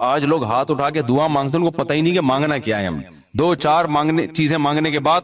آج لوگ ہاتھ اٹھا کے دعا مانگتے ہیں، ان کو پتہ ہی نہیں کہ مانگنا کیا ہے. ہم دو چار چیزیں مانگنے کے بعد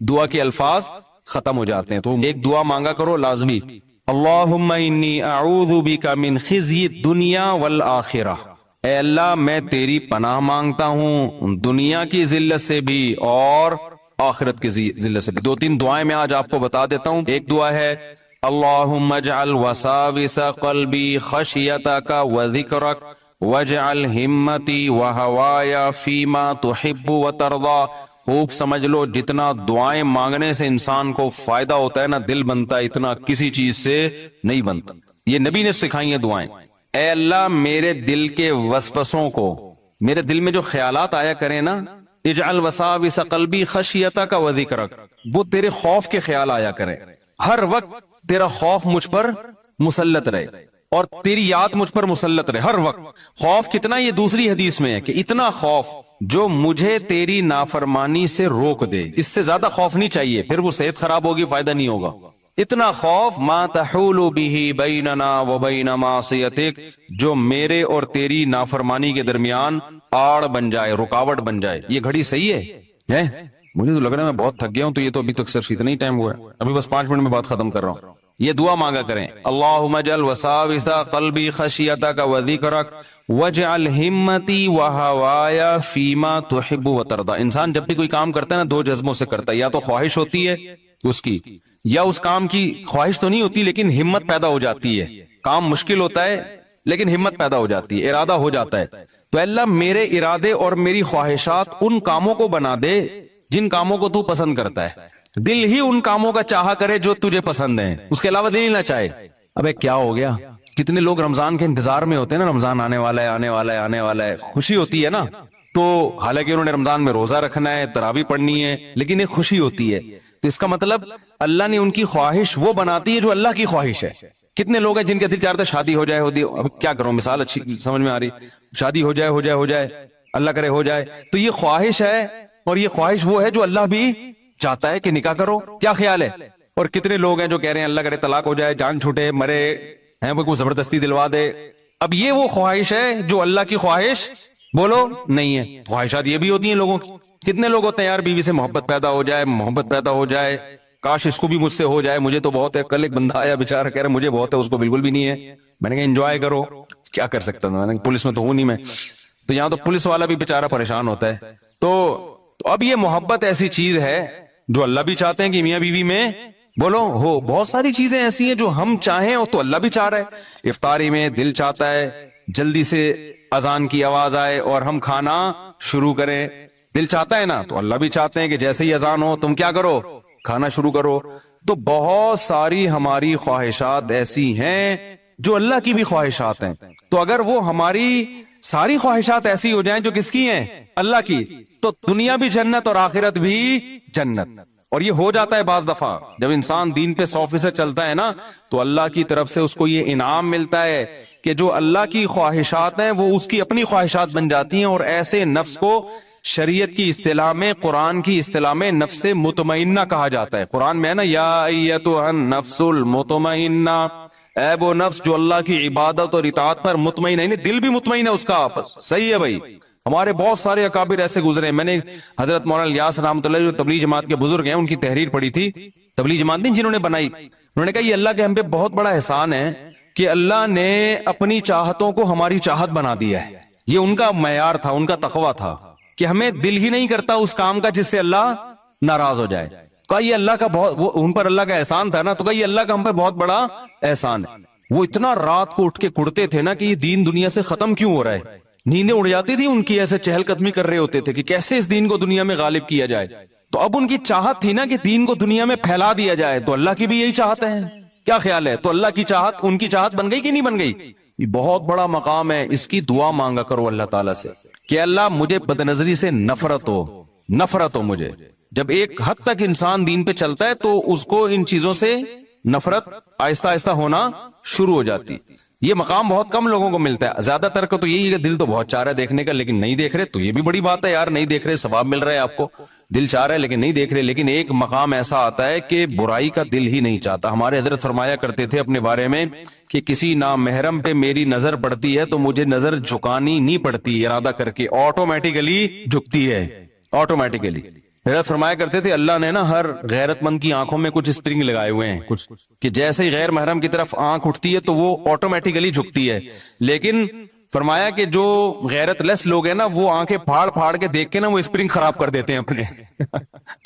دعا کے الفاظ ختم ہو جاتے ہیں. تو ایک دعا مانگا کرو لازمی، اللہم انی اعوذ بک من خزی الدنیا والآخرہ. اے اللہ میں تیری پناہ مانگتا ہوں دنیا کی ذلت سے بھی اور آخرت کی ذلت سے بھی. دو تین دعائیں میں آج آپ کو بتا دیتا ہوں. ایک دعا ہے اللہم اجعل وساوس قلبی خشیتک وذکرک واجعل ہمتی وہوایا فیما تحب وترضا. خوب سمجھ لو، جتنا دعائیں مانگنے سے انسان کو فائدہ ہوتا ہے نا، دل بنتا ہے، اتنا کسی چیز سے نہیں بنتا. یہ نبی نے سکھائی ہیں دعائیں. اے اللہ میرے دل کے وسوسوں کو، میرے دل میں جو خیالات آیا کریں نا، اجعل وساوس قلبی خشیتک وذکرک، وہ تیرے خوف کے خیال آیا کریں. ہر وقت تیرا خوف مجھ پر مسلط رہے اور تیری یاد مجھ پر مسلط رہے ہر وقت. خوف کتنا، یہ دوسری حدیث میں ہے کہ اتنا خوف جو مجھے تیری نافرمانی سے روک دے. اس سے زیادہ خوف نہیں چاہیے، پھر وہ صحت خراب ہوگی، فائدہ نہیں ہوگا. اتنا خوف ما تحول به بیننا وبین معصیتک، جو میرے اور تیری نافرمانی کے درمیان آڑ بن جائے، رکاوٹ بن جائے. یہ گھڑی صحیح ہے؟ مجھے تو لگ رہا ہے میں بہت تھک گیا ہوں. تو یہ تو ابھی تک صرف اتنا ہی ٹائم ہوا ہے، ابھی بس 5 منٹ میں بات ختم کر رہا ہوں. یہ دعا مانگا کریں، اللہم اجعل وساوس قلبی خشیتک وذکرک واجعل ہمتی وہوایا فیما تحب وترضا. انسان جب بھی کوئی کام کرتا ہے نا، دو جذبوں سے کرتا ہے. یا تو خواہش ہوتی ہے اس کی، یا اس کام کی خواہش تو نہیں ہوتی لیکن ہمت پیدا ہو جاتی ہے. کام مشکل ہوتا ہے لیکن ہمت پیدا ہو جاتی ہے، ارادہ ہو جاتا ہے. تو اللہ میرے ارادے اور میری خواہشات ان کاموں کو بنا دے جن کاموں کو تو پسند کرتا ہے. دل ہی ان کاموں کا چاہا کرے جو تجھے پسند ہیں، اس کے علاوہ دل ہی نہ چاہے. ابے کیا ہو گیا، کتنے لوگ رمضان کے انتظار میں ہوتے ہیں نا، رمضان آنے والا ہے آنے والا ہے آنے والا ہے، خوشی ہوتی ہے نا. تو حالانکہ انہوں نے رمضان میں روزہ رکھنا ہے، تراویح پڑھنی ہے، لیکن ایک خوشی ہوتی ہے. تو اس کا مطلب اللہ نے ان کی خواہش وہ بناتی ہے جو اللہ کی خواہش ہے. کتنے لوگ ہیں جن کے دل چاہتا ہے شادی ہو جائے، اب کیا کروں، مثال اچھی سمجھ میں آ رہی، شادی ہو جائے ہو جائے ہو جائے، اللہ کرے ہو جائے. تو یہ خواہش ہے، اور یہ خواہش وہ ہے جو اللہ بھی چاہتا ہے کہ نکاح کرو. کیا خیال ہے؟ اور کتنے لوگ ہیں جو کہہ رہے ہیں اللہ کرے طلاق ہو جائے، جان چھوٹے، مرے ہیں، وہ زبردستی دلوا دے. اب یہ وہ خواہش ہے جو اللہ کی خواہش بولو نہیں ہے. خواہشات یہ بھی ہوتی ہیں لوگوں کی. کتنے لوگ ہوتے ہیں یار بیوی سے محبت پیدا ہو جائے، محبت پیدا ہو جائے، کاش اس کو بھی مجھ سے ہو جائے، مجھے تو بہت ہے. کل ایک بندہ آیا بیچارہ کہہ رہا مجھے بہت ہے، اس کو بالکل بھی نہیں ہے. میں نے کہا انجوائے کرو. کیا کر سکتا تھا، میں نے پولیس میں تو ہوں نہیں میں. تو یہاں تو پولیس والا بھی بیچارہ پریشان ہوتا ہے. تو اب یہ محبت ایسی چیز ہے جو اللہ بھی چاہتے ہیں کہ میاں بیوی میں بولو ہو. بہت ساری چیزیں ایسی ہیں جو ہم چاہیں اور تو اللہ بھی چاہ رہا ہے. افطاری میں دل چاہتا ہے جلدی سے اذان کی آواز آئے اور ہم کھانا شروع کریں، دل چاہتا ہے نا. تو اللہ بھی چاہتے ہیں کہ جیسے ہی اذان ہو تم کیا کرو، کھانا شروع کرو. تو بہت ساری ہماری خواہشات ایسی ہیں جو اللہ کی بھی خواہشات ہیں. تو اگر وہ ہماری ساری خواہشات ایسی ہو جائیں جو کس کی ہیں، اللہ کی، تو دنیا بھی جنت اور آخرت بھی جنت. اور یہ ہو جاتا ہے بعض دفعہ جب انسان دین پہ 100% چلتا ہے نا، تو اللہ کی طرف سے اس کو یہ انعام ملتا ہے کہ جو اللہ کی خواہشات ہیں وہ اس کی اپنی خواہشات بن جاتی ہیں. اور ایسے نفس کو شریعت کی اصطلاح میں، قرآن کی اصطلاح میں نفس مطمئنہ کہا جاتا ہے. قرآن میں ہے نا، یا ایتھا النفس المطمئنہ، اے وہ نفس جو اللہ کی عبادت اور اطاعت پر مطمئن ہے. دل بھی مطمئن ہے اس کا آپس. صحیح ہے بھائی. ہمارے بہت سارے اکابر ایسے گزرے ہیں. میں نے حضرت مولانا الیاس رحمۃ اللہ جو تبلیغ جماعت کے بزرگ ہیں ان کی تحریر پڑھی تھی. تبلیغ جماعت نہیں جنہوں نے بنائی، انہوں نے کہا یہ اللہ کے ہم پہ بہت بڑا احسان ہے کہ اللہ نے اپنی چاہتوں کو ہماری چاہت بنا دیا ہے. یہ ان کا معیار تھا، ان کا تقویٰ تھا کہ ہمیں دل ہی نہیں کرتا اس کام کا جس سے اللہ ناراض ہو جائے. کہا یہ اللہ کا بہت، ان پر اللہ کا احسان تھا نا. تو کہا یہ اللہ کا ہم پہ بہت بڑا احسان ہے. وہ اتنا رات کو اٹھ کے کڑتے تھے نا کہ یہ دین دنیا سے ختم کیوں ہو رہا ہے. نیندیں اڑ جاتی تھی ان کی، ایسے چہل قدمی کر رہے ہوتے تھے کہ کیسے اس دین کو دنیا میں غالب کیا جائے. تو اب ان کی چاہت تھی نا کہ دین کو دنیا میں پھیلا دیا جائے. تو اللہ کی بھی یہی چاہت ہے. کیا خیال ہے؟ تو اللہ کی چاہت ان کی چاہت بن گئی کہ نہیں بن گئی؟ یہ بہت بڑا مقام ہے. اس کی دعا مانگا کرو اللہ تعالیٰ سے کہ اللہ مجھے بد نظری سے نفرت ہو مجھے. جب ایک حد تک انسان دین پہ چلتا ہے تو اس کو ان چیزوں سے نفرت آہستہ آہستہ ہونا شروع ہو جاتی. یہ مقام بہت کم لوگوں کو ملتا ہے. زیادہ تر کو تو یہی ہے کہ دل تو بہت چاہ رہا ہے دیکھنے کا لیکن نہیں دیکھ رہے. تو یہ بھی بڑی بات ہے یار, نہیں دیکھ رہے, ثواب مل رہا ہے آپ کو, دل چاہ رہا ہے لیکن نہیں دیکھ رہے. لیکن ایک مقام ایسا آتا ہے کہ برائی کا دل ہی نہیں چاہتا. ہمارے حضرت فرمایا کرتے تھے اپنے بارے میں کہ کسی نامحرم پہ میری نظر پڑتی ہے تو مجھے نظر جھکانی نہیں پڑتی, ارادہ کر کے آٹومیٹیکلی جھکتی ہے, آٹومیٹیکلی. حضرت فرمایا کرتے تھے اللہ نے نا ہر غیرت مند کی آنکھوں میں کچھ اسپرنگ لگائے ہوئے ہیں, کچھ کہ جیسے ہی غیر محرم کی طرف آنکھ اٹھتی ہے تو وہ آٹومیٹیکلی جھکتی ہے. لیکن فرمایا کہ جو غیرت لیس لوگ ہیں نا وہ آنکھیں پھاڑ پھاڑ کے دیکھ کے نا وہ اسپرنگ خراب کر دیتے ہیں اپنے.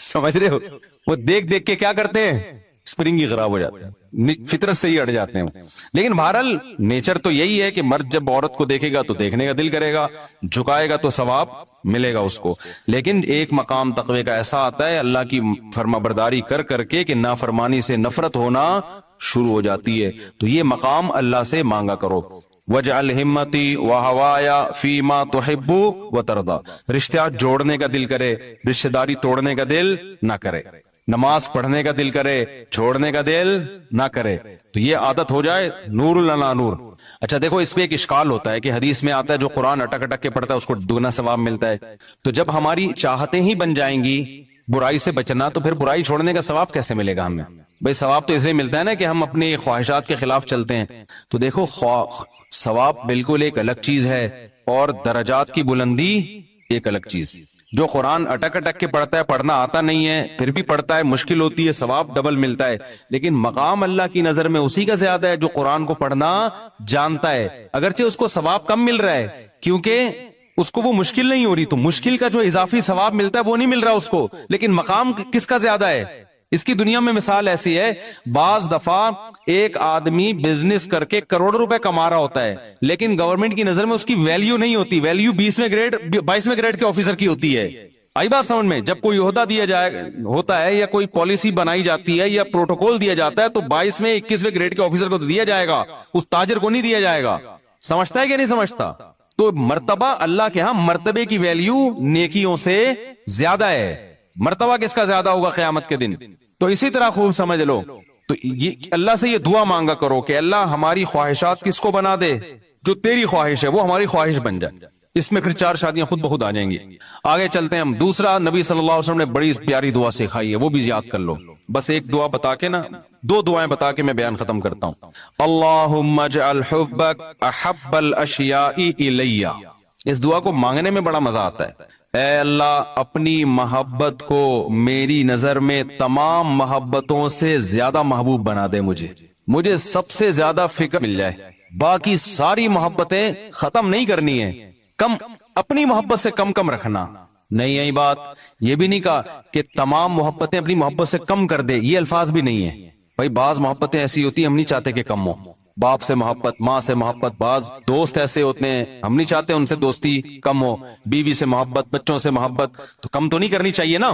سمجھ رہے ہو, وہ دیکھ دیکھ کے کیا کرتے ہیں, اسپرنگ ہی خراب ہو جاتے ہیں, فطرت سے ہی اڑ جاتے ہیں. لیکن بہرحال نیچر تو یہی ہے کہ مرد جب عورت کو دیکھے گا تو دیکھنے کا دل کرے گا, جھکائے گا تو ثواب ملے گا اس کو. لیکن ایک مقام تقوی کا ایسا آتا ہے اللہ کی فرما برداری کر کر کے کہ نافرمانی سے نفرت ہونا شروع ہو جاتی ہے. تو یہ مقام اللہ سے مانگا کرو. وجعل ہمتی وہوایا فیما تحب وترضا, رشتہ جوڑنے کا دل کرے, رشتہ داری توڑنے کا دل نہ کرے, نماز پڑھنے کا دل کرے, چھوڑنے کا دل نہ کرے. تو یہ عادت ہو جائے, نور لنا نور. اچھا دیکھو اس پہ ایک اشکال ہوتا ہے کہ حدیث میں آتا ہے جو قرآن اٹک اٹک کے پڑھتا ہے اس کو دگنا ثواب ملتا ہے. تو جب ہماری چاہتیں ہی بن جائیں گی برائی سے بچنا تو پھر برائی چھوڑنے کا ثواب کیسے ملے گا ہمیں؟ بھئی ثواب تو اس لیے ملتا ہے نا کہ ہم اپنی خواہشات کے خلاف چلتے ہیں. تو دیکھو ثواب بالکل ایک الگ چیز ہے اور درجات کی بلندی ایک الگ چیز. جو قرآن اٹک اٹک کے پڑھتا ہے, پڑھنا آتا نہیں ہے پھر بھی پڑھتا ہے, مشکل ہوتی ہے, ثواب ڈبل ملتا ہے. لیکن مقام اللہ کی نظر میں اسی کا زیادہ ہے جو قرآن کو پڑھنا جانتا ہے, اگرچہ اس کو ثواب کم مل رہا ہے کیونکہ اس کو وہ مشکل نہیں ہو رہی. تو مشکل کا جو اضافی ثواب ملتا ہے وہ نہیں مل رہا اس کو, لیکن مقام کس کا زیادہ ہے. اس کی دنیا میں مثال ایسی ہے, بعض دفعہ ایک آدمی بزنس کر کے کروڑ روپے کما رہا ہوتا ہے لیکن گورنمنٹ کی نظر میں اس کی ویلیو نہیں ہوتی, ویلیو 22ویں گریڈ کے آفیسر کی ہوتی ہے. آئی بات سمجھ میں؟ جب کوئی عہدہ دیا جائے ہوتا ہے یا کوئی پالیسی بنائی جاتی ہے یا پروٹوکول دیا جاتا ہے تو 22ویں 21ویں گریڈ کے آفیسر کو تو دیا جائے گا, اس تاجر کو نہیں دیا جائے گا. سمجھتا ہے کہ نہیں سمجھتا؟ تو مرتبہ اللہ کے ہاں مرتبے کی ویلیو نیکیوں سے زیادہ ہے. مرتبہ کس کا زیادہ ہوگا قیامت کے دن؟ تو اسی طرح خوب سمجھ لو. تو یہ اللہ سے یہ دعا مانگا کرو کہ اللہ ہماری خواہشات کس کو بنا دے, جو تیری خواہش ہے وہ ہماری خواہش بن جائے. اس میں پھر 4 شادیاں خود بخود آ جائیں گی. آگے چلتے ہیں ہم. دوسرا نبی صلی اللہ علیہ وسلم نے بڑی پیاری دعا سکھائی ہے, وہ بھی یاد کر لو. بس ایک دعا بتا کے نا 2 دعائیں بتا کے میں بیان ختم کرتا ہوں. اللہم اجعل حبک احب الاشیاء الی. اس دعا کو مانگنے میں بڑا مزہ آتا ہے. اے اللہ اپنی محبت کو میری نظر میں تمام محبتوں سے زیادہ محبوب بنا دے. مجھے سب سے زیادہ فکر مل جائے, باقی ساری محبتیں ختم نہیں کرنی ہے, کم اپنی محبت سے کم رکھنا نہیں. یہی بات یہ بھی نہیں کہا کہ تمام محبتیں اپنی محبت سے کم کر دے, یہ الفاظ بھی نہیں ہے. بھائی بعض محبتیں ایسی ہوتی ہیں ہم نہیں چاہتے کہ کم ہو, باپ سے محبت, ماں سے محبت, بعض دوست ایسے ہوتے ہیں ہم نہیں چاہتے ان سے دوستی کم ہو, بیوی سے محبت, بچوں سے محبت, تو کم تو نہیں کرنی چاہیے نا.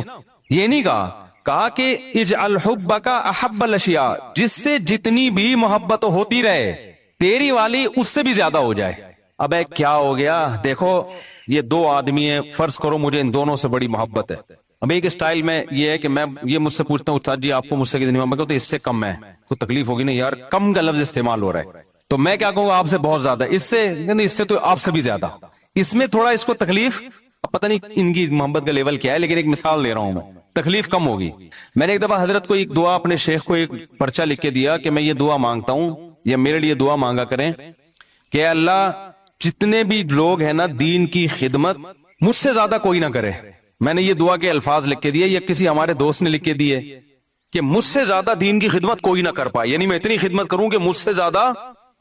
یہ نہیں کہا کہ اجعل حبک احب الاشیاء, جس سے جتنی بھی محبت ہوتی رہے تیری والی اس سے بھی زیادہ ہو جائے. اب کیا ہو گیا؟ دیکھو یہ 2 آدمی ہیں, فرض کرو مجھے ان دونوں سے بڑی محبت ہے. اب ایک اسٹائل میں یہ ہے کہ میں یہ مجھ سے پوچھتا ہوں استاد جی آپ کو مجھ سے کتنی محبت ہے, تو اس سے کم ہے, کوئی تکلیف ہوگی نہیں یار, کم کا لفظ استعمال ہو رہا ہے, تو میں کیا کہوں گا آپ سے بہت زیادہ, اس سے تو آپ سے بھی زیادہ. اس میں تھوڑا اس کو تکلیف, پتہ نہیں ان کی محبت کا لیول کیا ہے, لیکن ایک مثال دے رہا ہوں میں, تکلیف کم ہوگی. میں نے ایک دفعہ حضرت کو ایک دعا, اپنے شیخ کو ایک پرچہ لکھ کے دیا کہ میں یہ دعا مانگتا ہوں یا میرے لیے دعا مانگا کریں کہ اللہ جتنے بھی لوگ ہیں نا دین کی خدمت مجھ سے زیادہ کوئی نہ کرے. میں نے یہ دعا کے الفاظ لکھ کے دیے یا کسی ہمارے دوست نے لکھ کے دیے کہ مجھ سے زیادہ دین کی خدمت کوئی نہ کر پائے, یعنی میں اتنی خدمت کروں کہ مجھ سے زیادہ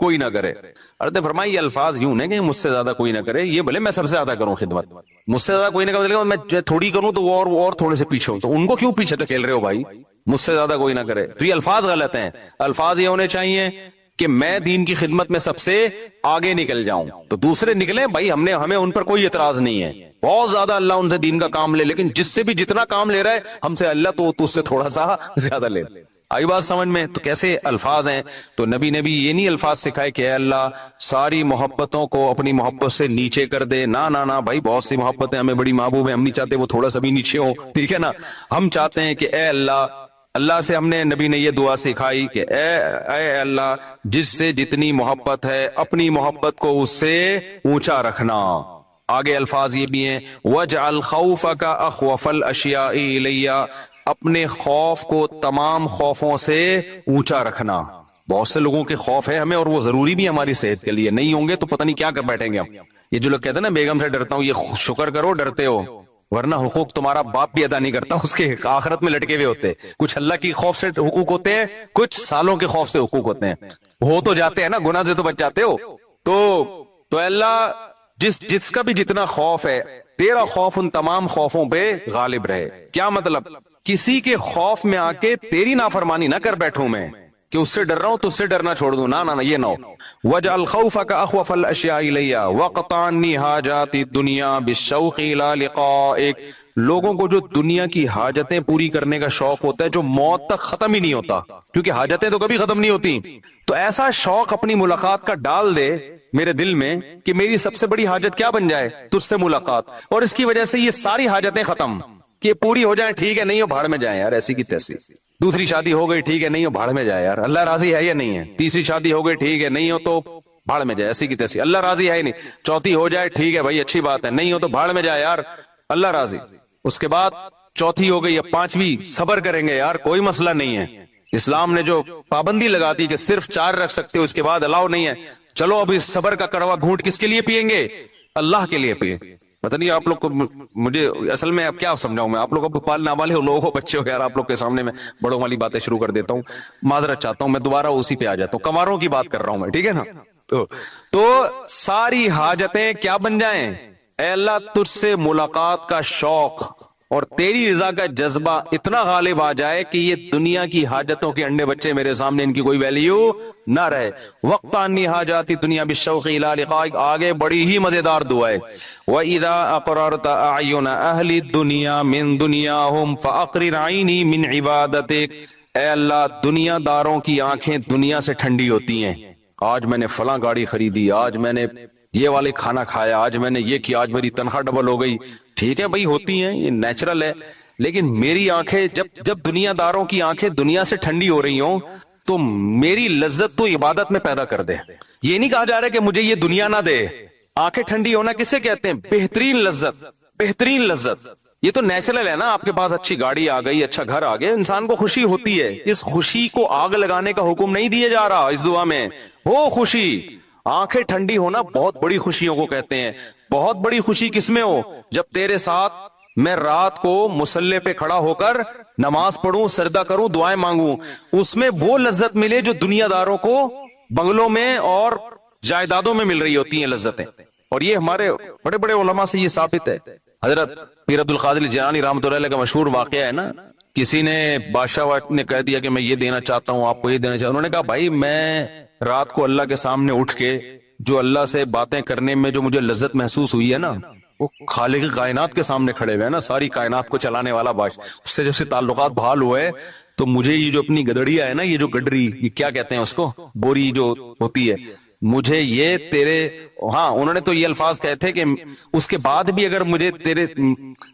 کوئی نہ کرے. ارے فرمائی یہ الفاظ یوں ہیں کہ مجھ سے زیادہ کوئی نہ کرے, یہ بھلے میں سب سے زیادہ کروں خدمت, مجھ سے زیادہ کوئی نہ کرے, میں تھوڑی کروں تو وہ اور تھوڑے سے پیچھے ہوں, تو ان کو کیوں پیچھے تو کھیل رہے ہو بھائی, مجھ سے زیادہ کوئی نہ کرے. تو یہ الفاظ غلط ہیں. الفاظ یہ ہونے چاہیے کہ میں دین کی خدمت میں سب سے آگے نکل جاؤں, تو دوسرے نکلیں بھائی, ہمیں ان پر کوئی اعتراض نہیں ہے, بہت زیادہ اللہ ان سے دین کا کام لے, لیکن جس سے بھی جتنا کام لے رہا ہے ہم سے اللہ تو اس سے تھوڑا سا زیادہ لے. آئی بات سمجھ میں؟ تو کیسے الفاظ ہیں. تو نبی نے بھی یہ نہیں الفاظ سکھائے کہ اے اللہ ساری محبتوں کو اپنی محبت سے نیچے کر دے, نہ بھائی بہت سی محبتیں ہمیں بڑی محبوب ہیں, ہم نہیں چاہتے وہ تھوڑا سا بھی نیچے ہو, ٹھیک ہے نا. ہم چاہتے ہیں کہ اے اللہ اللہ سے ہم نے نبی نے یہ دعا سکھائی کہ اے اللہ جس سے جتنی محبت ہے اپنی محبت کو اس سے اونچا رکھنا. آگے الفاظ یہ بھی ہیں وَاجْعَلْ خَوْفَكَ أَخْوَفَ الْأَشْيَاءِ إِلَيَّ، اپنے خوف کو تمام خوفوں سے اونچا رکھنا. بہت سے لوگوں کے خوف ہے ہمیں اور وہ ضروری بھی ہماری صحت کے لیے، نہیں ہوں گے تو پتہ نہیں کیا کر بیٹھیں گے ہم. یہ جو لوگ کہتے ہیں نا بیگم سے ڈرتا ہوں، یہ شکر کرو ڈرتے ہو، ورنہ حقوق تمہارا باپ بھی ادا نہیں کرتا، اس کے آخرت میں لٹکے ہوئے ہوتے. کچھ اللہ کی خوف سے حقوق ہوتے ہیں، کچھ سالوں کے خوف سے حقوق ہوتے ہیں. ہو تو جاتے ہیں نا، گناہ سے تو بچ جاتے ہو. تو اللہ جس کا بھی جتنا خوف ہے، تیرا خوف ان تمام خوفوں پہ غالب رہے. کیا مطلب؟ کسی کے خوف میں آ کے تیری نافرمانی نہ کر بیٹھوں میں کہ اس سے ڈر رہا ہوں تو اس سے ڈرنا چھوڑ دوں، نہ یہ نہ ہو. وَاجْعَلْ خَوْفَكَ أَخْوَفَ الْأَشْيَاءِ إِلَيَّ وَاقْطَعْ عَنِّي حَاجَاتِ الدُّنْيَا بِالشَّوْقِ إِلَىٰ لِقَائِكَ. لوگوں کو جو دنیا کی حاجتیں پوری کرنے کا شوق ہوتا ہے جو موت تک ختم ہی نہیں ہوتا، کیونکہ حاجتیں تو کبھی ختم نہیں ہوتی، تو ایسا شوق اپنی ملاقات کا ڈال دے میرے دل میں کہ میری سب سے بڑی حاجت کیا بن جائے؟ تجھ سے ملاقات. اور اس کی وجہ سے یہ ساری حاجتیں ختم، کہ پوری ہو جائیں ٹھیک ہے، نہیں ہو بھاڑ میں جائیں یار، ایسی کی تیسی. دوسری شادی ہو گئی ٹھیک ہے، نہیں ہو بھاڑ میں جائے یار، اللہ راضی ہے یا نہیں ہے. تیسری شادی ہو گئی ٹھیک ہے، نہیں ہو تو بھاڑ میں جائے، ایسی کی تیسی، اللہ راضی ہے نہیں. چوتھی ہو جائے ٹھیک ہے بھائی اچھی بات ہے، نہیں ہو تو بھاڑ میں جائے یار، اللہ راضی. اس کے بعد چوتھی ہو گئی، اب پانچویں صبر کریں گے یار، کوئی مسئلہ نہیں ہے. اسلام نے جو پابندی لگا دی کہ صرف 4 رکھ سکتے ہو، اس کے بعد الاؤ نہیں ہے. چلو اب اس صبر کا کڑوا گھونٹ کس کے لیے پیئیں گے؟ اللہ کے لیے پیئیں. پتہ نہیں آپ لوگ کو، مجھے اصل میں اب کیا سمجھاؤں میں آپ لوگ کو، پالنے والے لوگوں کو، بچے ہو یار، آپ لوگ کے سامنے میں بڑوں والی باتیں شروع کر دیتا ہوں، معذرت چاہتا ہوں، میں دوبارہ اسی پہ آ جاتا ہوں، کماروں کی بات کر رہا ہوں میں، ٹھیک ہے نا. تو ساری حاجتیں کیا بن جائیں؟ اے اللہ تجھ سے ملاقات کا شوق اور تیری رضا کا جذبہ اتنا غالب آ جائے کہ یہ دنیا کی حاجتوں کے انڈے بچے میرے سامنے ان کی کوئی ویلیو نہ رہے. وَاقْطَعْ حَاجَاتِ الدُّنْيَا بِالشَّوْقِ إِلَىٰ لِقَائِكَ. آگے بڑی ہی مزیدار دعا ہے وَإِذَا أَقْرَرْتَ أَعْيُنَ أَهْلِ الدُّنْيَا مِن دُنْيَاهُمْ فَأَقْرِرْ عَيْنِي مِنْ عِبَادَتِكَ. اے اللہ دنیا داروں کی آنکھیں دنیا سے ٹھنڈی ہوتی ہیں. آج میں نے فلاں گاڑی خریدی، آج میں نے یہ والے کھانا کھایا، آج میں نے یہ کیا، آج میری تنخواہ ڈبل ہو گئی. ٹھیک ہے بھائی ہوتی ہیں، یہ نیچرل ہے، لیکن میری آنکھیں جب دنیا داروں کی آنکھیں دنیا سے ٹھنڈی ہو رہی ہوں تو میری لذت تو عبادت میں پیدا کر دے. یہ نہیں کہا جا رہا کہ مجھے یہ دنیا نہ دے. آنکھیں ٹھنڈی ہونا کسے کہتے ہیں؟ بہترین لذت، بہترین لذت. یہ تو نیچرل ہے نا، آپ کے پاس اچھی گاڑی آ گئی، اچھا گھر آ گیا، انسان کو خوشی ہوتی ہے. اس خوشی کو آگ لگانے کا حکم نہیں دیا جا رہا اس دعا میں. ہو خوشی، آنکھیں ٹھنڈی ہونا بہت بڑی خوشیوں کو کہتے ہیں. بہت بڑی خوشی کس میں ہو؟ جب تیرے ساتھ میں رات کو مصلی پہ کھڑا ہو کر نماز پڑھوں، سجدہ کروں، دعائیں مانگوں، اس میں وہ لذت ملے جو دنیا داروں کو بنگلوں میں اور جائیدادوں میں مل رہی ہوتی ہیں لذتیں. اور یہ ہمارے بڑے بڑے علماء سے یہ ثابت ہے. حضرت پیر عبد القادر جیلانی رحمۃ اللہ علیہ کا مشہور واقعہ ہے نا، کسی نے بادشاہ نے کہہ دیا کہ میں یہ دینا چاہتا ہوں، آپ کو یہ دینا چاہتا ہوں. انہوں نے کہا بھائی میں رات کو اللہ کے سامنے اٹھ کے جو اللہ سے باتیں کرنے میں جو مجھے لذت محسوس ہوئی ہے نا، وہ خالق کائنات کے سامنے کھڑے ہوئے ہیں نا، ساری کائنات کو چلانے والا بادشاہ، اس سے جب سے تعلقات بحال ہوئے تو مجھے یہ جو اپنی گدڑیا ہے نا، یہ جو گڈری، یہ کیا کہتے ہیں اس کو، بوری جو ہوتی ہے، مجھے یہ تیرے، ہاں انہوں نے تو یہ الفاظ کہے تھے کہ اس کے بعد بھی اگر مجھے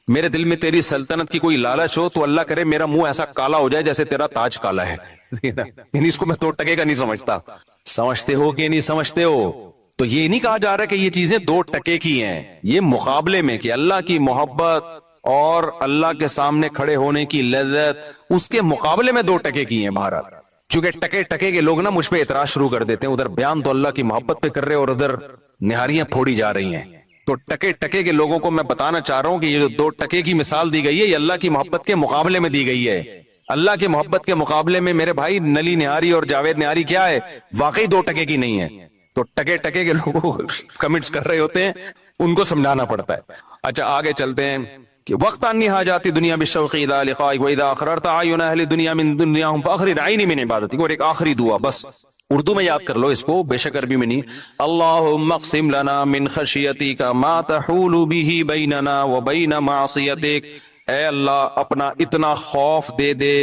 میرے دل میں تیری سلطنت کی کوئی لالچ ہو تو اللہ کرے میرا منہ ایسا کالا ہو جائے جیسے تیرا تاج کالا ہے. یعنی اس کو میں 2 ٹکے کا نہیں سمجھتا. سمجھتے ہو کہ نہیں سمجھتے ہو؟ تو یہ نہیں کہا جا رہا کہ یہ چیزیں 2 ٹکے کی ہیں، یہ مقابلے میں کہ اللہ کی محبت اور اللہ کے سامنے کھڑے ہونے کی لذت اس کے مقابلے میں 2 ٹکے کی ہیں. بہرحال کیونکہ ٹکے کے لوگ نا مجھ پہ اعتراض شروع کر دیتے ہیں، ادھر بیان تو اللہ کی محبت پہ کر رہے اور ادھر نہاریاں پھوڑی جا رہی ہیں. تو ٹکے کے لوگوں کو میں بتانا چاہ رہا ہوں کہ یہ جو 2 ٹکے کی مثال دی گئی ہے یہ اللہ کی محبت کے مقابلے میں دی گئی ہے. اللہ کی محبت کے مقابلے میں میرے بھائی نلی نہاری اور جاوید نہاری کیا ہے؟ واقعی 2 ٹکے کی نہیں ہے. تو ٹکے کے لوگوں کمنٹس کر رہے ہوتے ہیں، ان کو سمجھانا پڑتا ہے. اچھا آگے چلتے ہیں کہ وقت انی حاجات دنیا بالشوق الی لقائک واذا اقررت اعین اہل الدنیا من دنیاہم فاخرج عینی من عبادتک. اور ایک آخری دعا، بس اردو میں یاد کر لو اس کو، بے شک عربی میں نہیں. اللہم اقسم لنا من خشیتک ما تحول به بیننا وبین معصیتک. اے اللہ اپنا اتنا خوف دے دے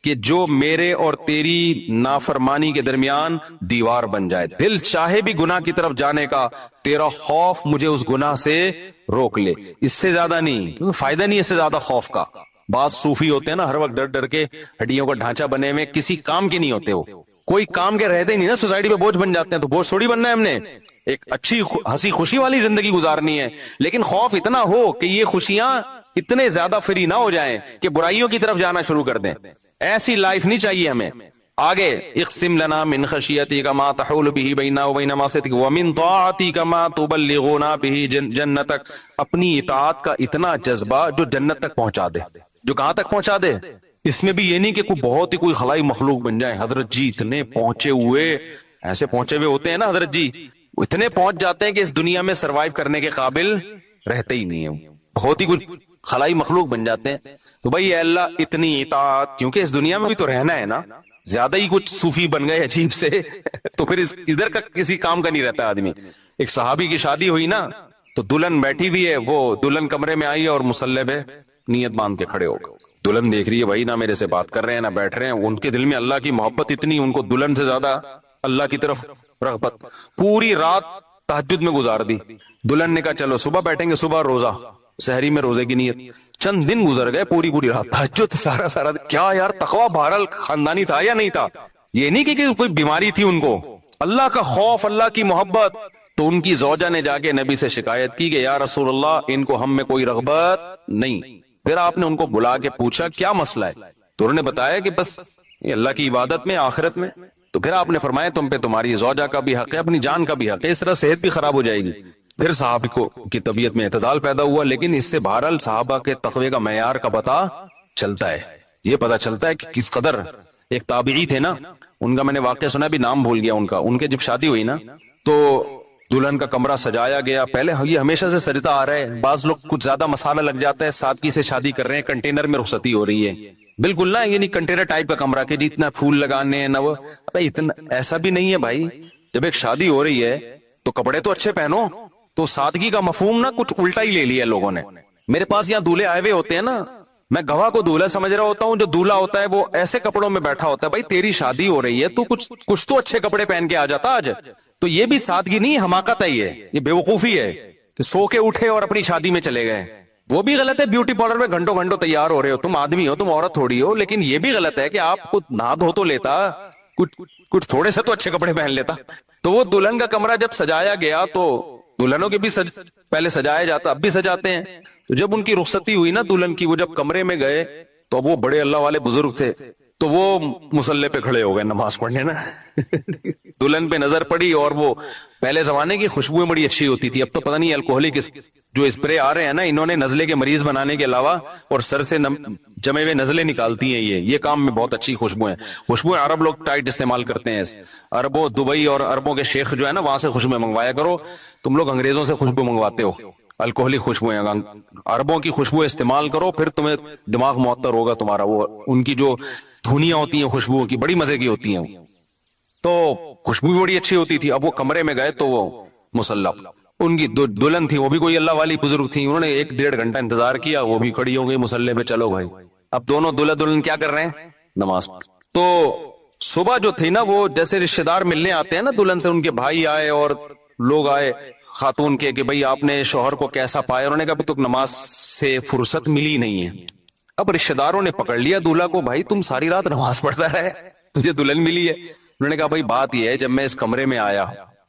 کہ جو میرے اور تیری نافرمانی کے درمیان دیوار بن جائے. دل چاہے بھی گناہ کی طرف جانے کا، تیرا خوف مجھے اس گناہ سے روک لے. اس سے زیادہ نہیں، کیونکہ فائدہ نہیں اس سے زیادہ خوف کا. بعض صوفی ہوتے ہیں نا ہر وقت ڈر ڈر کے ہڈیوں کا ڈھانچہ بنے ہوئے, کسی کام کے نہیں ہوتے, وہ کوئی کام کے رہتے ہی نہیں نا, سوسائٹی پہ بوجھ بن جاتے ہیں. تو بوجھ تھوڑی بننا ہے ہم نے, ایک اچھی ہنسی خوشی والی زندگی گزارنی ہے, لیکن خوف اتنا ہو کہ یہ خوشیاں اتنے زیادہ فری نہ ہو جائیں کہ برائیوں کی طرف جانا شروع کر دیں. ایسی لائف نہیں چاہیے ہمیں. آگے اقسم لنا من خشیتک ما تحول به بینا و بین معصیتک ومن طاعتک ما تبلغنا به جنتک, اپنی اطاعت کا اتنا جذبہ جو جنت تک پہنچا دے. جو کہاں تک پہنچا دے؟ اس میں بھی یہ نہیں کہ کوئی بہت ہی کوئی خلائی مخلوق بن جائے. حضرت جی اتنے پہنچے ہوئے, ایسے پہنچے ہوئے ہوتے ہیں نا حضرت جی, اتنے پہنچ جاتے ہیں کہ اس دنیا میں سروائیو کرنے کے قابل رہتے ہی نہیں ہے, بہت ہی کچھ خلائی مخلوق بن جاتے ہیں. تو بھائی اے اللہ اتنی اطاعت, کیونکہ اس دنیا میں بھی تو رہنا ہے نا, زیادہ ہی کچھ صوفی بن گئے عجیب سے تو پھر ادھر کا کسی کام کا نہیں رہتا آدمی. ایک صحابی کی شادی ہوئی نا, تو دلہن بیٹھی بھی ہے, وہ دلہن کمرے میں آئی اور مصلی پہ نیت باندھ کے کھڑے ہو گئے. دلہن دیکھ رہی ہے بھائی نہ میرے سے بات کر رہے ہیں نہ بیٹھ رہے ہیں, ان کے دل میں اللہ کی محبت اتنی, ان کو دلہن سے زیادہ اللہ کی طرف رغبت. پوری رات تہجد میں گزار دی. دلہن نے کہا چلو صبح بیٹھیں گے, صبح روزہ, سحری میں روزے کی نیت. چند دن گزر گئے, پوری رات تہجد, سارا کیا یار تقویٰ بہرحال خاندانی تھا یا نہیں تھا, یہ نہیں کہ کوئی بیماری تھی ان کو, اللہ کا خوف, اللہ کی محبت. تو ان کی زوجہ نے جا کے نبی سے شکایت کی کہ یا رسول اللہ ان کو ہم میں کوئی رغبت نہیں. پھر آپ نے ان کو بلا کے پوچھا کیا مسئلہ ہے, تو انہوں نے بتایا کہ بس یہ اللہ کی عبادت میں, آخرت میں. تو پھر آپ نے فرمایا تم پہ تمہاری زوجہ کا بھی حق ہے, اپنی جان کا بھی حق ہے, اس طرح صحت بھی خراب ہو جائے گی. پھر صحابہ کو کی طبیعت میں اعتدال پیدا ہوا, لیکن اس سے بہرحال صحابہ کے تقوی کا معیار کا پتہ چلتا ہے. یہ پتہ چلتا ہے کہ کس قدر. ایک تابعی تھے نا, ان کا میں نے واقعہ سنا, بھی نام بھول گیا ان کا. ان کے جب شادی ہوئی نا تو دلہن کا کمرہ سجایا گیا. پہلے یہ ہمیشہ سے سجتا آ رہا ہے, بعض لوگ کچھ زیادہ مسالہ لگ جاتا ہے, سادگی سے شادی کر رہے ہیں, کنٹینر میں رخصتی ہو رہی ہے, بالکل نا, یہ نہیں کنٹینر ٹائپ کا کمرہ کہ جتنا پھول لگانے ہیں نہ وہ, اتنا ایسا بھی نہیں ہے بھائی. جب ایک شادی ہو رہی ہے تو کپڑے تو اچھے پہنو. تو سادگی کا مفہوم نا کچھ الٹا ہی لے لیا لوگوں نے. میرے پاس یہاں دولہے آئے ہوئے ہوتے ہیں نا, میں گواہ کو دولہا سمجھ رہا ہوتا ہوں, جو دولہا ہوتا ہے وہ ایسے کپڑوں میں بیٹھا ہوتا ہے. بھائی تیری شادی ہو رہی ہے, تو کچھ تو اچھے کپڑے پہن کے آ جاتا آج. تو یہ بھی سادگی نہیں, حماقت ہے, یہ بیوقوفی ہے کہ سو کے اٹھے اور اپنی شادی میں چلے گئے. وہ بھی غلط ہے, بیوٹی پارلر میں گھنٹوں گھنٹوں تیار ہو رہے ہو, تم آدمی ہو, تم عورت تھوڑی ہو. لیکن یہ بھی غلط ہے کہ آپ کو نہا دھو تو لیتا, کچھ تھوڑے سے تو اچھے کپڑے پہن لیتا. تو وہ دلہن کا کمرہ جب سجایا گیا, تو دلہنوں کے بھی پہلے سجایا جاتا, اب بھی سجاتے ہیں. تو جب ان کی رخصتی ہوئی نا دلہن کی, وہ جب کمرے میں گئے تو وہ بڑے اللہ والے بزرگ تھے, تو وہ مصلی پہ کھڑے ہو گئے نماز پڑھنے نا. دلہن پہ نظر پڑی, اور وہ پہلے زمانے کی خوشبوئیں بڑی اچھی ہوتی تھی. اب تو پتہ نہیں الکوہلک جو اسپرے آ رہے ہیں نا, انہوں نے نزلے کے مریض بنانے کے علاوہ اور سر سے جمے ہوئے نزلے نکالتی ہیں. یہ کام میں بہت اچھی خوشبوئیں. عرب لوگ ٹائٹ استعمال کرتے ہیں. عربوں, دبئی اور عربوں کے شیخ جو ہے نا, وہاں سے خوشبوئیں منگوایا کرو. تم لوگ انگریزوں سے خوشبو منگواتے ہو, الکوہلک خوشبوئیں. عربوں کی خوشبو استعمال کرو, پھر تمہیں دماغ معطر ہوگا تمہارا. وہ ان کی جو دھنیاں ہوتی ہیں خوشبوؤں کی, بڑی مزے کی ہوتی ہیں, تو خوشبو بڑی اچھی ہوتی تھی. اب وہ کمرے میں گئے تو وہ مصلی, ان کی دلہن تھی, وہ بھی کوئی اللہ والی بزرگ تھی, انہوں نے 1-1.5 گھنٹہ انتظار کیا, وہ بھی کھڑی ہو گئی مصلی پہ. چلو بھائی, اب دونوں دلہا دلہن کیا کر رہے ہیں, نماز. تو صبح جو تھی نا, وہ جیسے رشتہ دار ملنے آتے ہیں نا دلہن سے, ان کے بھائی آئے اور لوگ آئے خاتون کے کہ بھئی آپ نے شوہر کو کیسا پایا. انہوں نے کہا تو نماز سے فرصت ملی نہیں ہے. اب رشتہ داروں نے پکڑ لیا دولہا کو, بھائی تم ساری رات نماز پڑھتا رہے, تجھے دلہن ملی ہے. انہوں نے کہا بھائی بات یہ ہے, جب میں اس کمرے میں آیا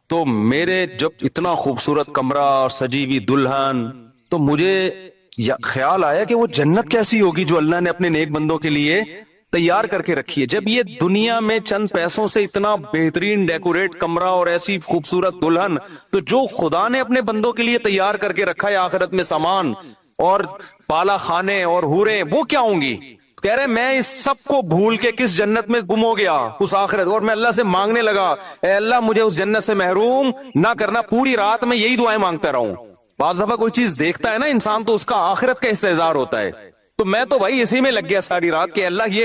تو میرے جب اتنا خوبصورت کمرہ اور سجی ہوئی دلہن, تو مجھے خیال آیا کہ وہ جنت کیسی ہوگی جو اللہ نے اپنے نیک بندوں کے لیے تیار کر کے رکھی ہے. جب یہ دنیا میں چند پیسوں سے اتنا بہترین ڈیکوریٹ کمرہ اور ایسی خوبصورت دلہن, تو جو خدا نے اپنے بندوں کے لیے تیار کر کے رکھا ہے آخرت میں سامان اور پالا خانے اور حوریں, وہ کیا ہوں گی. کہہ رہے میں اس سب کو بھول کے کس جنت میں گم ہو گیا, اس آخرت, اور میں اللہ سے مانگنے لگا, اے اللہ مجھے اس جنت سے محروم نہ کرنا. پوری رات میں یہی دعائیں مانگتا رہا ہوں. بعض دفعہ کوئی چیز دیکھتا ہے نا انسان, تو اس کا آخرت کا استحضار ہوتا ہے. تو میں تو بھائی اسی میں لگ گیا ساری رات کہ اللہ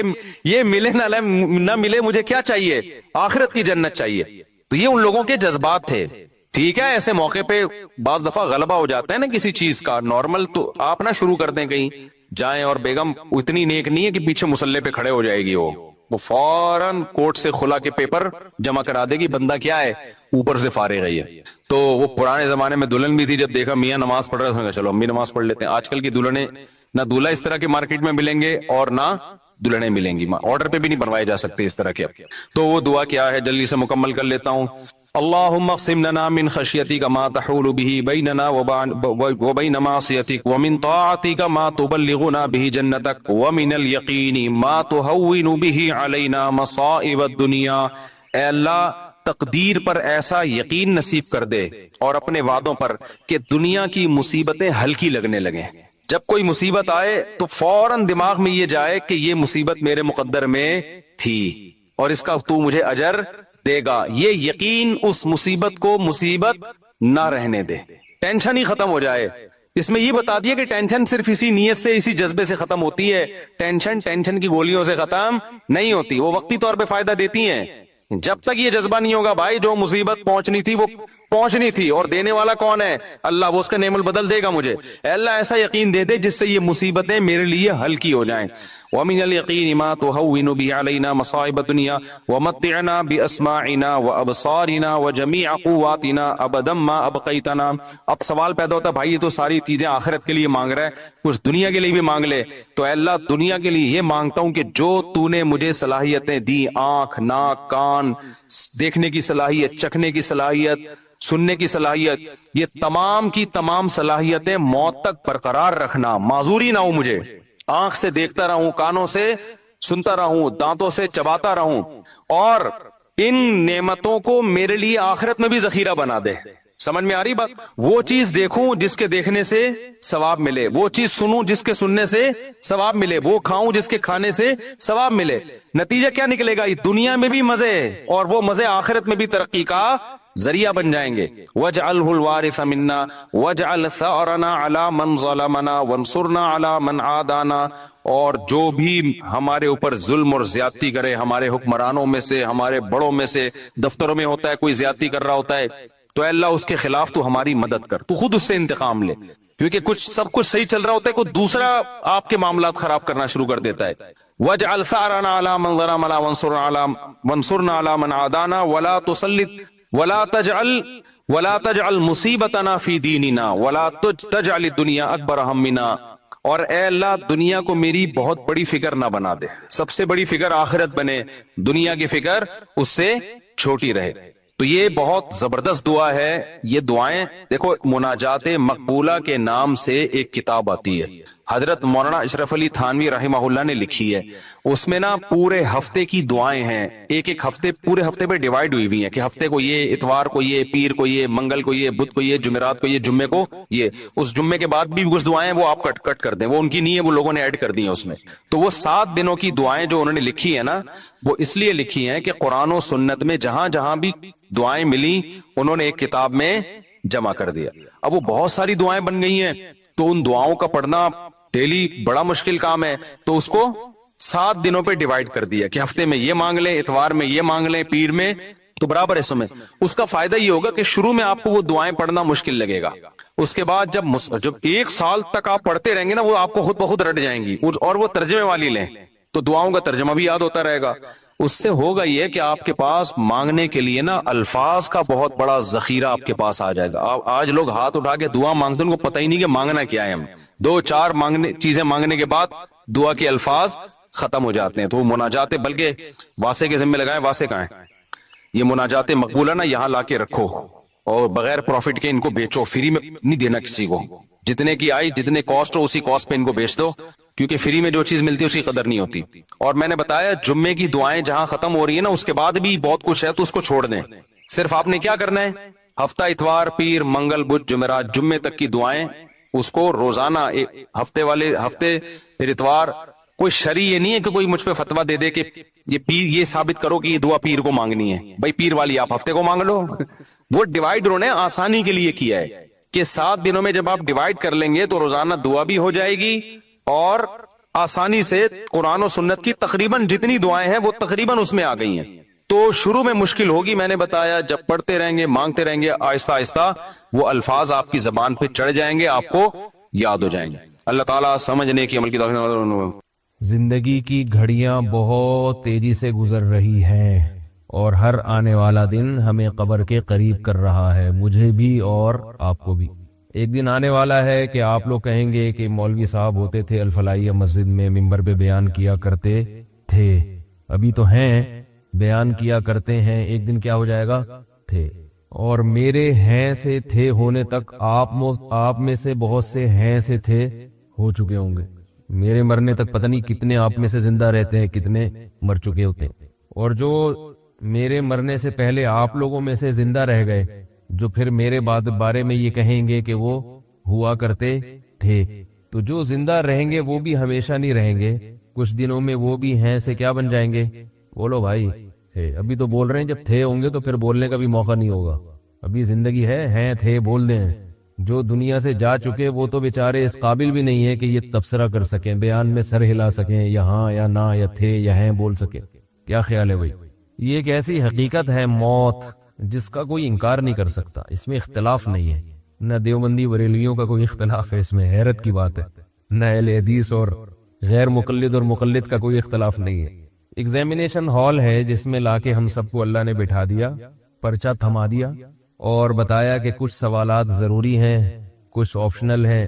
یہ ملے نہ ملے, مجھے کیا چاہیے, آخرت کی جنت چاہیے. تو یہ ان لوگوں کے جذبات تھے. ٹھیک ہے, ایسے موقع پہ بعض دفعہ غلبہ ہو جاتا ہے نا کسی چیز کا, نارمل, تو آپ نہ شروع کر دیں کہیں جائیں, اور بیگم اتنی نیک نہیں ہے کہ پیچھے مصلی پہ کھڑے ہو جائے گی, وہ فوراً کوٹ سے کھلا کے پیپر جمع کرا دے گی, بندہ کیا ہے اوپر سے فارغ ہے. تو وہ پرانے زمانے میں دلہن بھی تھی, جب دیکھا میاں نماز پڑھ رہا ہے, چلو ہم بھی نماز پڑھ لیتے ہیں. آج کل کی دلہنیں نہ دولہا اس طرح کے مارکیٹ میں ملیں گے اور نہ دلہنیں ملیں گی، آرڈر پہ بھی نہیں بنوائے جا سکتے اس طرح کے۔ تو وہ دعا کیا ہے جلدی سے مکمل کر لیتا ہوں۔ اللہم اقسم لنا من خشیتک ما تحول به بیننا وبین معصیتک ومن طاعتک ما تبلغنا به جنتک ومن الیقین ما تهون به علینا مصائب الدنیا۔ اے اللہ تقدیر پر ایسا یقین نصیب کر دے اور اپنے وعدوں پر کہ دنیا کی مصیبتیں ہلکی لگنے لگیں۔ جب کوئی مصیبت آئے تو فوراً دماغ میں یہ جائے کہ یہ مصیبت میرے مقدر میں تھی اور اس کا تو مجھے اجر دے گا، یہ یقین اس مصیبت کو مصیبت نہ رہنے دے، ٹینشن ہی ختم ہو جائے۔ اس میں یہ بتا دیا کہ ٹینشن صرف اسی نیت سے، اسی جذبے سے ختم ہوتی ہے، ٹینشن کی گولیوں سے ختم نہیں ہوتی، وہ وقتی طور پہ فائدہ دیتی ہیں۔ جب تک یہ جذبہ نہیں ہوگا بھائی، جو مصیبت پہنچنی تھی وہ پہنچنی تھی، اور دینے والا کون ہے؟ اللہ، وہ اس کا نعم البدل دے گا مجھے۔ اے اللہ ایسا یقین دے دے جس سے یہ مصیبتیں میرے لیے ہلکی ہو جائیں۔ وَمِنَ الْيَقِينِ مَا تُهَوِّنُ بِهِ عَلَيْنَا مَصَائِبَ الدُّنْيَا وَمَتِّعْنَا بِأَسْمَاعِنَا وَأَبْصَارِنَا وَجَمِيعَ قُوَّاتِنَا أَبَدًا مَا أَبْقَيْتَنَا۔ اب سوال پیدا ہوتا ہے بھائی یہ تو ساری چیزیں آخرت کے لیے مانگ رہا ہے، کچھ دنیا کے لیے بھی مانگ لے۔ تو اے اللہ دنیا کے لیے یہ مانگتا ہوں کہ جو تو نے مجھے صلاحیتیں دی، آنکھ، ناک، کان، دیکھنے کی صلاحیت، چکھنے کی صلاحیت، سننے کی صلاحیت، یہ تمام کی تمام صلاحیتیں موت تک برقرار رکھنا، معذوری نہ ہو مجھے، آنکھ سے دیکھتا رہوں، کانوں سے سنتا رہوں، دانتوں سے چباتا رہوں، اور ان نعمتوں کو میرے لیے آخرت میں بھی ذخیرہ بنا دے۔ سمجھ میں آ رہی بات؟ وہ چیز دیکھوں جس کے دیکھنے سے ثواب ملے، وہ چیز سنوں جس کے سننے سے ثواب ملے، وہ کھاؤں جس کے کھانے سے ثواب ملے۔ نتیجہ کیا نکلے گا؟ دنیا میں بھی مزے اور وہ مزے آخرت میں بھی ترقی کا ذریعہ بن جائیں گے۔ وَاجْعَلْهُ الْوَارِثَ مِنَّا وَاجْعَلْ ثَأْرَنَا عَلَى مَنْ ظَلَمَنَا وَانْصُرْنَا عَلَى مَنْ عَادَانَا۔ اور جو بھی ہمارے اوپر ظلم اور زیادتی کرے، ہمارے حکمرانوں میں سے، ہمارے بڑوں میں سے، دفتروں میں ہوتا ہے کوئی زیادتی کر رہا ہوتا ہے، تو اے اللہ اس کے خلاف تو ہماری مدد کر، تو خود اس سے انتقام لے، کیونکہ سب کچھ صحیح چل رہا ہوتا ہے، کوئی دوسرا آپ کے معاملات خراب کرنا شروع کر دیتا ہے۔ وَاجْعَلْ ثَأْرَنَا عَلَى مَنْ ظَلَمَنَا وَانْصُرْنَا عَلَى مَنْ عَادَانَا وَلَا تَجْعَلْ مُصِيبَتَنَا فِي دِينِنَا وَلَا تَجْعَلِ الدُّنْيَا أَكْبَرَ هَمِّنَا۔ اور اے اللہ دنیا کو میری بہت بڑی فکر نہ بنا دے، سب سے بڑی فکر آخرت بنے، دنیا کی فکر اس سے چھوٹی رہے۔ تو یہ بہت زبردست دعا ہے۔ یہ دعائیں دیکھو، مناجات مقبولہ کے نام سے ایک کتاب آتی ہے، حضرت مولانا اشرف علی تھانوی رحمہ اللہ نے لکھی ہے۔ اس میں نا پورے ہفتے کی دعائیں ہیں، ایک ایک ہفتے، پورے ہفتے پہ ڈیوائیڈ ہوئی ہوئی ہیں کہ ہفتے کو یہ، اتوار کو یہ، پیر کو یہ، منگل کو یہ، بدھ کو یہ، جمعرات کو یہ، جمعے کو یہ۔ اس جمعے کے بعد بھی کچھ دعائیں وہ آپ کٹ کر دیں، وہ ان کی نہیں ہے، وہ لوگوں نے ایڈ کر دی ہیں اس میں۔ تو وہ 7 دنوں کی دعائیں جو انہوں نے لکھی ہے نا، وہ اس لیے لکھی ہیں کہ قرآن و سنت میں جہاں جہاں بھی دعائیں ملی انہوں نے ایک کتاب میں جمع کر دیا۔ اب وہ بہت ساری دعائیں بن گئی ہیں، تو ان دعاؤں کا پڑھنا ڈیلی بڑا مشکل کام ہے، تو اس کو 7 دنوں پہ ڈیوائیڈ کر دیا کہ ہفتے میں یہ مانگ لیں، اتوار میں یہ مانگ لیں، پیر میں، تو برابر حصوں میں۔ اس کا فائدہ یہ ہوگا کہ شروع میں آپ کو وہ دعائیں پڑھنا مشکل لگے گا، اس کے بعد جب 1 سال تک آپ پڑھتے رہیں گے نا، وہ آپ کو خود بخود رٹ جائیں گی، اور وہ ترجمے والی لیں تو دعاؤں کا ترجمہ بھی یاد ہوتا رہے گا۔ اس سے ہوگا یہ کہ آپ کے پاس مانگنے کے لیے نا الفاظ کا بہت بڑا ذخیرہ آپ کے پاس آ جائے گا۔ آج لوگ ہاتھ اٹھا کے دعا مانگتے ہیں، ان کو پتہ ہی نہیں کہ مانگنا کیا ہے۔ ہم 2-4 چیزیں مانگنے کے بعد دعا کے الفاظ ختم ہو جاتے ہیں۔ تو وہ مناجات، بلکہ واسے کے ذمہ لگائیں، واسے کہاں ہیں؟ یہ مناجات مقبولہ نا یہاں لا کے رکھو، اور بغیر پروفٹ کے ان کو بیچو، فری میں نہیں دینا کسی کو، جتنے کی آئی، جتنے کاسٹ ہو اسی کاسٹ پہ ان کو بیچ دو، کیونکہ فری میں جو چیز ملتی ہے اس کی قدر نہیں ہوتی۔ اور میں نے بتایا جمعے کی دعائیں جہاں ختم ہو رہی ہیں نا، اس کے بعد بھی بہت کچھ ہے، تو اس کو چھوڑ دیں۔ صرف آپ نے کیا کرنا ہے، ہفتہ اتوار، پیر، منگل، بدھ، جمعرات، جمعے تک کی دعائیں اس کو روزانہ، ہفتے پھر اتوار۔ کوئی شرعی یہ نہیں ہے کہ کوئی مجھ پہ فتویٰ دے دے کہ یہ پیر، یہ ثابت کرو کہ یہ دعا پیر کو مانگنی ہے، بھائی پیر والی آپ ہفتے کو مانگ لو۔ وہ ڈیوائیڈ انہوں نے آسانی کے لیے کیا ہے کہ 7 دنوں میں جب آپ ڈیوائیڈ کر لیں گے تو روزانہ دعا بھی ہو جائے گی، اور آسانی سے قرآن و سنت کی تقریباً جتنی دعائیں ہیں وہ تقریباً اس میں آ گئی ہیں۔ تو شروع میں مشکل ہوگی، میں نے بتایا جب پڑھتے رہیں گے، مانگتے رہیں گے، آہستہ آہستہ وہ الفاظ آپ کی زبان پہ چڑھ جائیں گے، آپ کو یاد ہو جائیں گے۔ اللہ تعالیٰ سمجھنے کی، عمل کی توفیق۔ زندگی کی گھڑیاں بہت تیزی سے گزر رہی ہیں، اور ہر آنے والا دن ہمیں قبر کے قریب کر رہا ہے، مجھے بھی اور آپ کو بھی۔ ایک دن آنے والا ہے کہ آپ لوگ کہیں گے کہ مولوی صاحب ہوتے تھے الفلاحیہ مسجد میں ممبر پہ بیان کیا کرتے تھے، ابھی تو ہیں بیان کیا کرتے ہیں، ایک دن کیا ہو جائے گا؟ تھے۔ اور میرے ہیں سے تھے ہونے تک آپ میں سے بہت سے ہیں سے تھے ہو چکے ہوں گے، میرے مرنے تک پتہ نہیں کتنے آپ میں سے زندہ رہتے ہیں، کتنے مر چکے ہوتے ہیں، اور جو میرے مرنے سے پہلے آپ لوگوں میں سے زندہ رہ گئے جو پھر میرے بارے میں یہ کہیں گے کہ وہ ہوا کرتے تھے، تو جو زندہ رہیں گے وہ بھی ہمیشہ نہیں رہیں گے، کچھ دنوں میں وہ بھی ہیں سے کیا بن جائیں گے؟ بولو بھائی، ابھی تو بول رہے ہیں، جب تھے ہوں گے تو پھر بولنے کا بھی موقع نہیں ہوگا، ابھی زندگی ہے، ہیں تھے بول دیں۔ جو دنیا سے جا چکے وہ تو بیچارے اس قابل بھی نہیں ہے کہ یہ تبصرہ کر سکیں، بیان میں سر ہلا سکیں، یہاں یا نہ یا تھے یا ہیں بول سکیں۔ کیا خیال ہے بھائی؟ یہ ایک ایسی حقیقت ہے موت جس کا کوئی انکار نہیں کر سکتا، اس میں اختلاف نہیں ہے، نہ دیوبندی بریلویوں کا کوئی اختلاف ہے، اس میں حیرت کی بات ہے، نہ اہل حدیث اور غیر مقلد اور مقلد کا کوئی اختلاف نہیں ہے۔ ایگزامینیشن ہال ہے جس میں لا کے ہم سب کو اللہ نے بٹھا دیا، پرچہ تھما دیا اور بتایا کہ کچھ سوالات ضروری ہیں، کچھ آپشنل ہیں،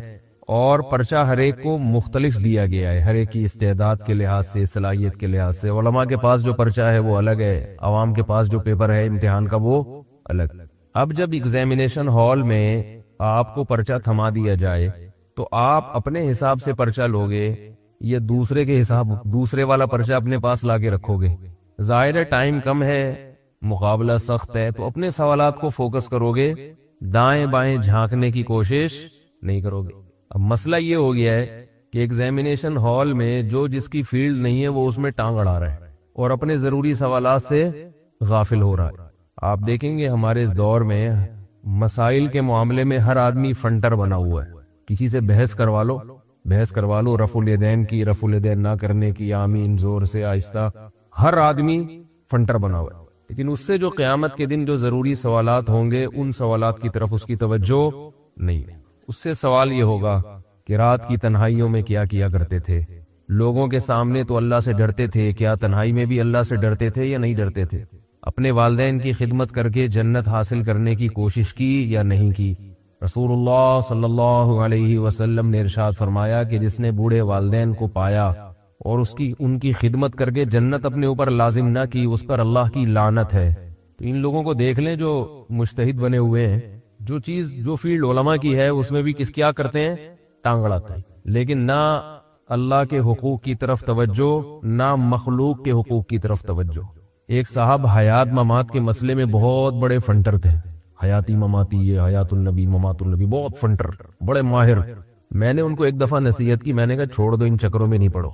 اور پرچہ ہر ایک کو مختلف دیا گیا ہے، ہر ایک کی استعداد کے لحاظ سے، صلاحیت کے لحاظ سے۔ علماء کے پاس جو پرچہ ہے وہ الگ ہے، عوام کے پاس جو پیپر ہے امتحان کا وہ الگ۔ اب جب ایگزامینیشن ہال میں آپ کو پرچہ تھما دیا جائے تو آپ اپنے حساب سے پرچہ لوگے یا دوسرے کے حساب، دوسرے والا پرچہ اپنے پاس لا کے رکھو گے؟ ظاہر ہے ٹائم کم ہے، مقابلہ سخت ہے، تو اپنے سوالات کو فوکس کرو گے، دائیں بائیں جھانکنے کی کوشش نہیں کرو گے۔ اب مسئلہ یہ ہو گیا ہے کہ ایگزامینیشن ہال میں جو جس کی فیلڈ نہیں ہے وہ اس میں ٹانگ اڑا رہا ہے اور اپنے ضروری سوالات سے غافل ہو رہا ہے۔ آپ دیکھیں گے ہمارے اس دور میں مسائل کے معاملے میں ہر آدمی فنٹر بنا ہوا ہے، کسی سے بحث کروا لو، رفع الیدین کی، رفع الیدین نہ کرنے کی، آمین زور سے آہستہ، ہر آدمی فنٹر بنا ہوا ہے۔ لیکن اس سے جو قیامت کے دن جو ضروری سوالات ہوں گے ان سوالات کی طرف اس کی توجہ نہیں ہے۔ اس سے سوال یہ ہوگا کہ رات کی تنہائیوں میں کیا کیا کرتے تھے، لوگوں کے سامنے تو اللہ سے ڈرتے تھے، کیا تنہائی میں بھی اللہ سے ڈرتے تھے یا نہیں ڈرتے تھے؟ اپنے والدین کی خدمت کر کے جنت حاصل کرنے کی کوشش کی یا نہیں کی؟ رسول اللہ صلی اللہ علیہ وسلم نے ارشاد فرمایا کہ جس نے بوڑھے والدین کو پایا اور ان کی خدمت کر کے جنت اپنے اوپر لازم نہ کی، اس پر اللہ کی لعنت ہے۔ تو ان لوگوں کو دیکھ لیں جو مجتہد بنے ہوئے ہیں، جو فیلڈ علماء کی ہے اس میں بھی کیا کرتے ہیں؟ ٹانگ اڑاتے ہیں، لیکن نہ اللہ کے حقوق کی طرف توجہ، نہ مخلوق کے حقوق کی طرف توجہ۔ ایک صاحب حیات ممات کے مسئلے میں بہت بڑے فنٹر تھے، حیاتی مماتی، یہ حیات النبی ممات النبی، بہت فنٹر، بڑے ماہر۔ میں نے ان کو ایک دفعہ نصیحت کی، میں نے کہا چھوڑ دو، ان چکروں میں نہیں پڑو،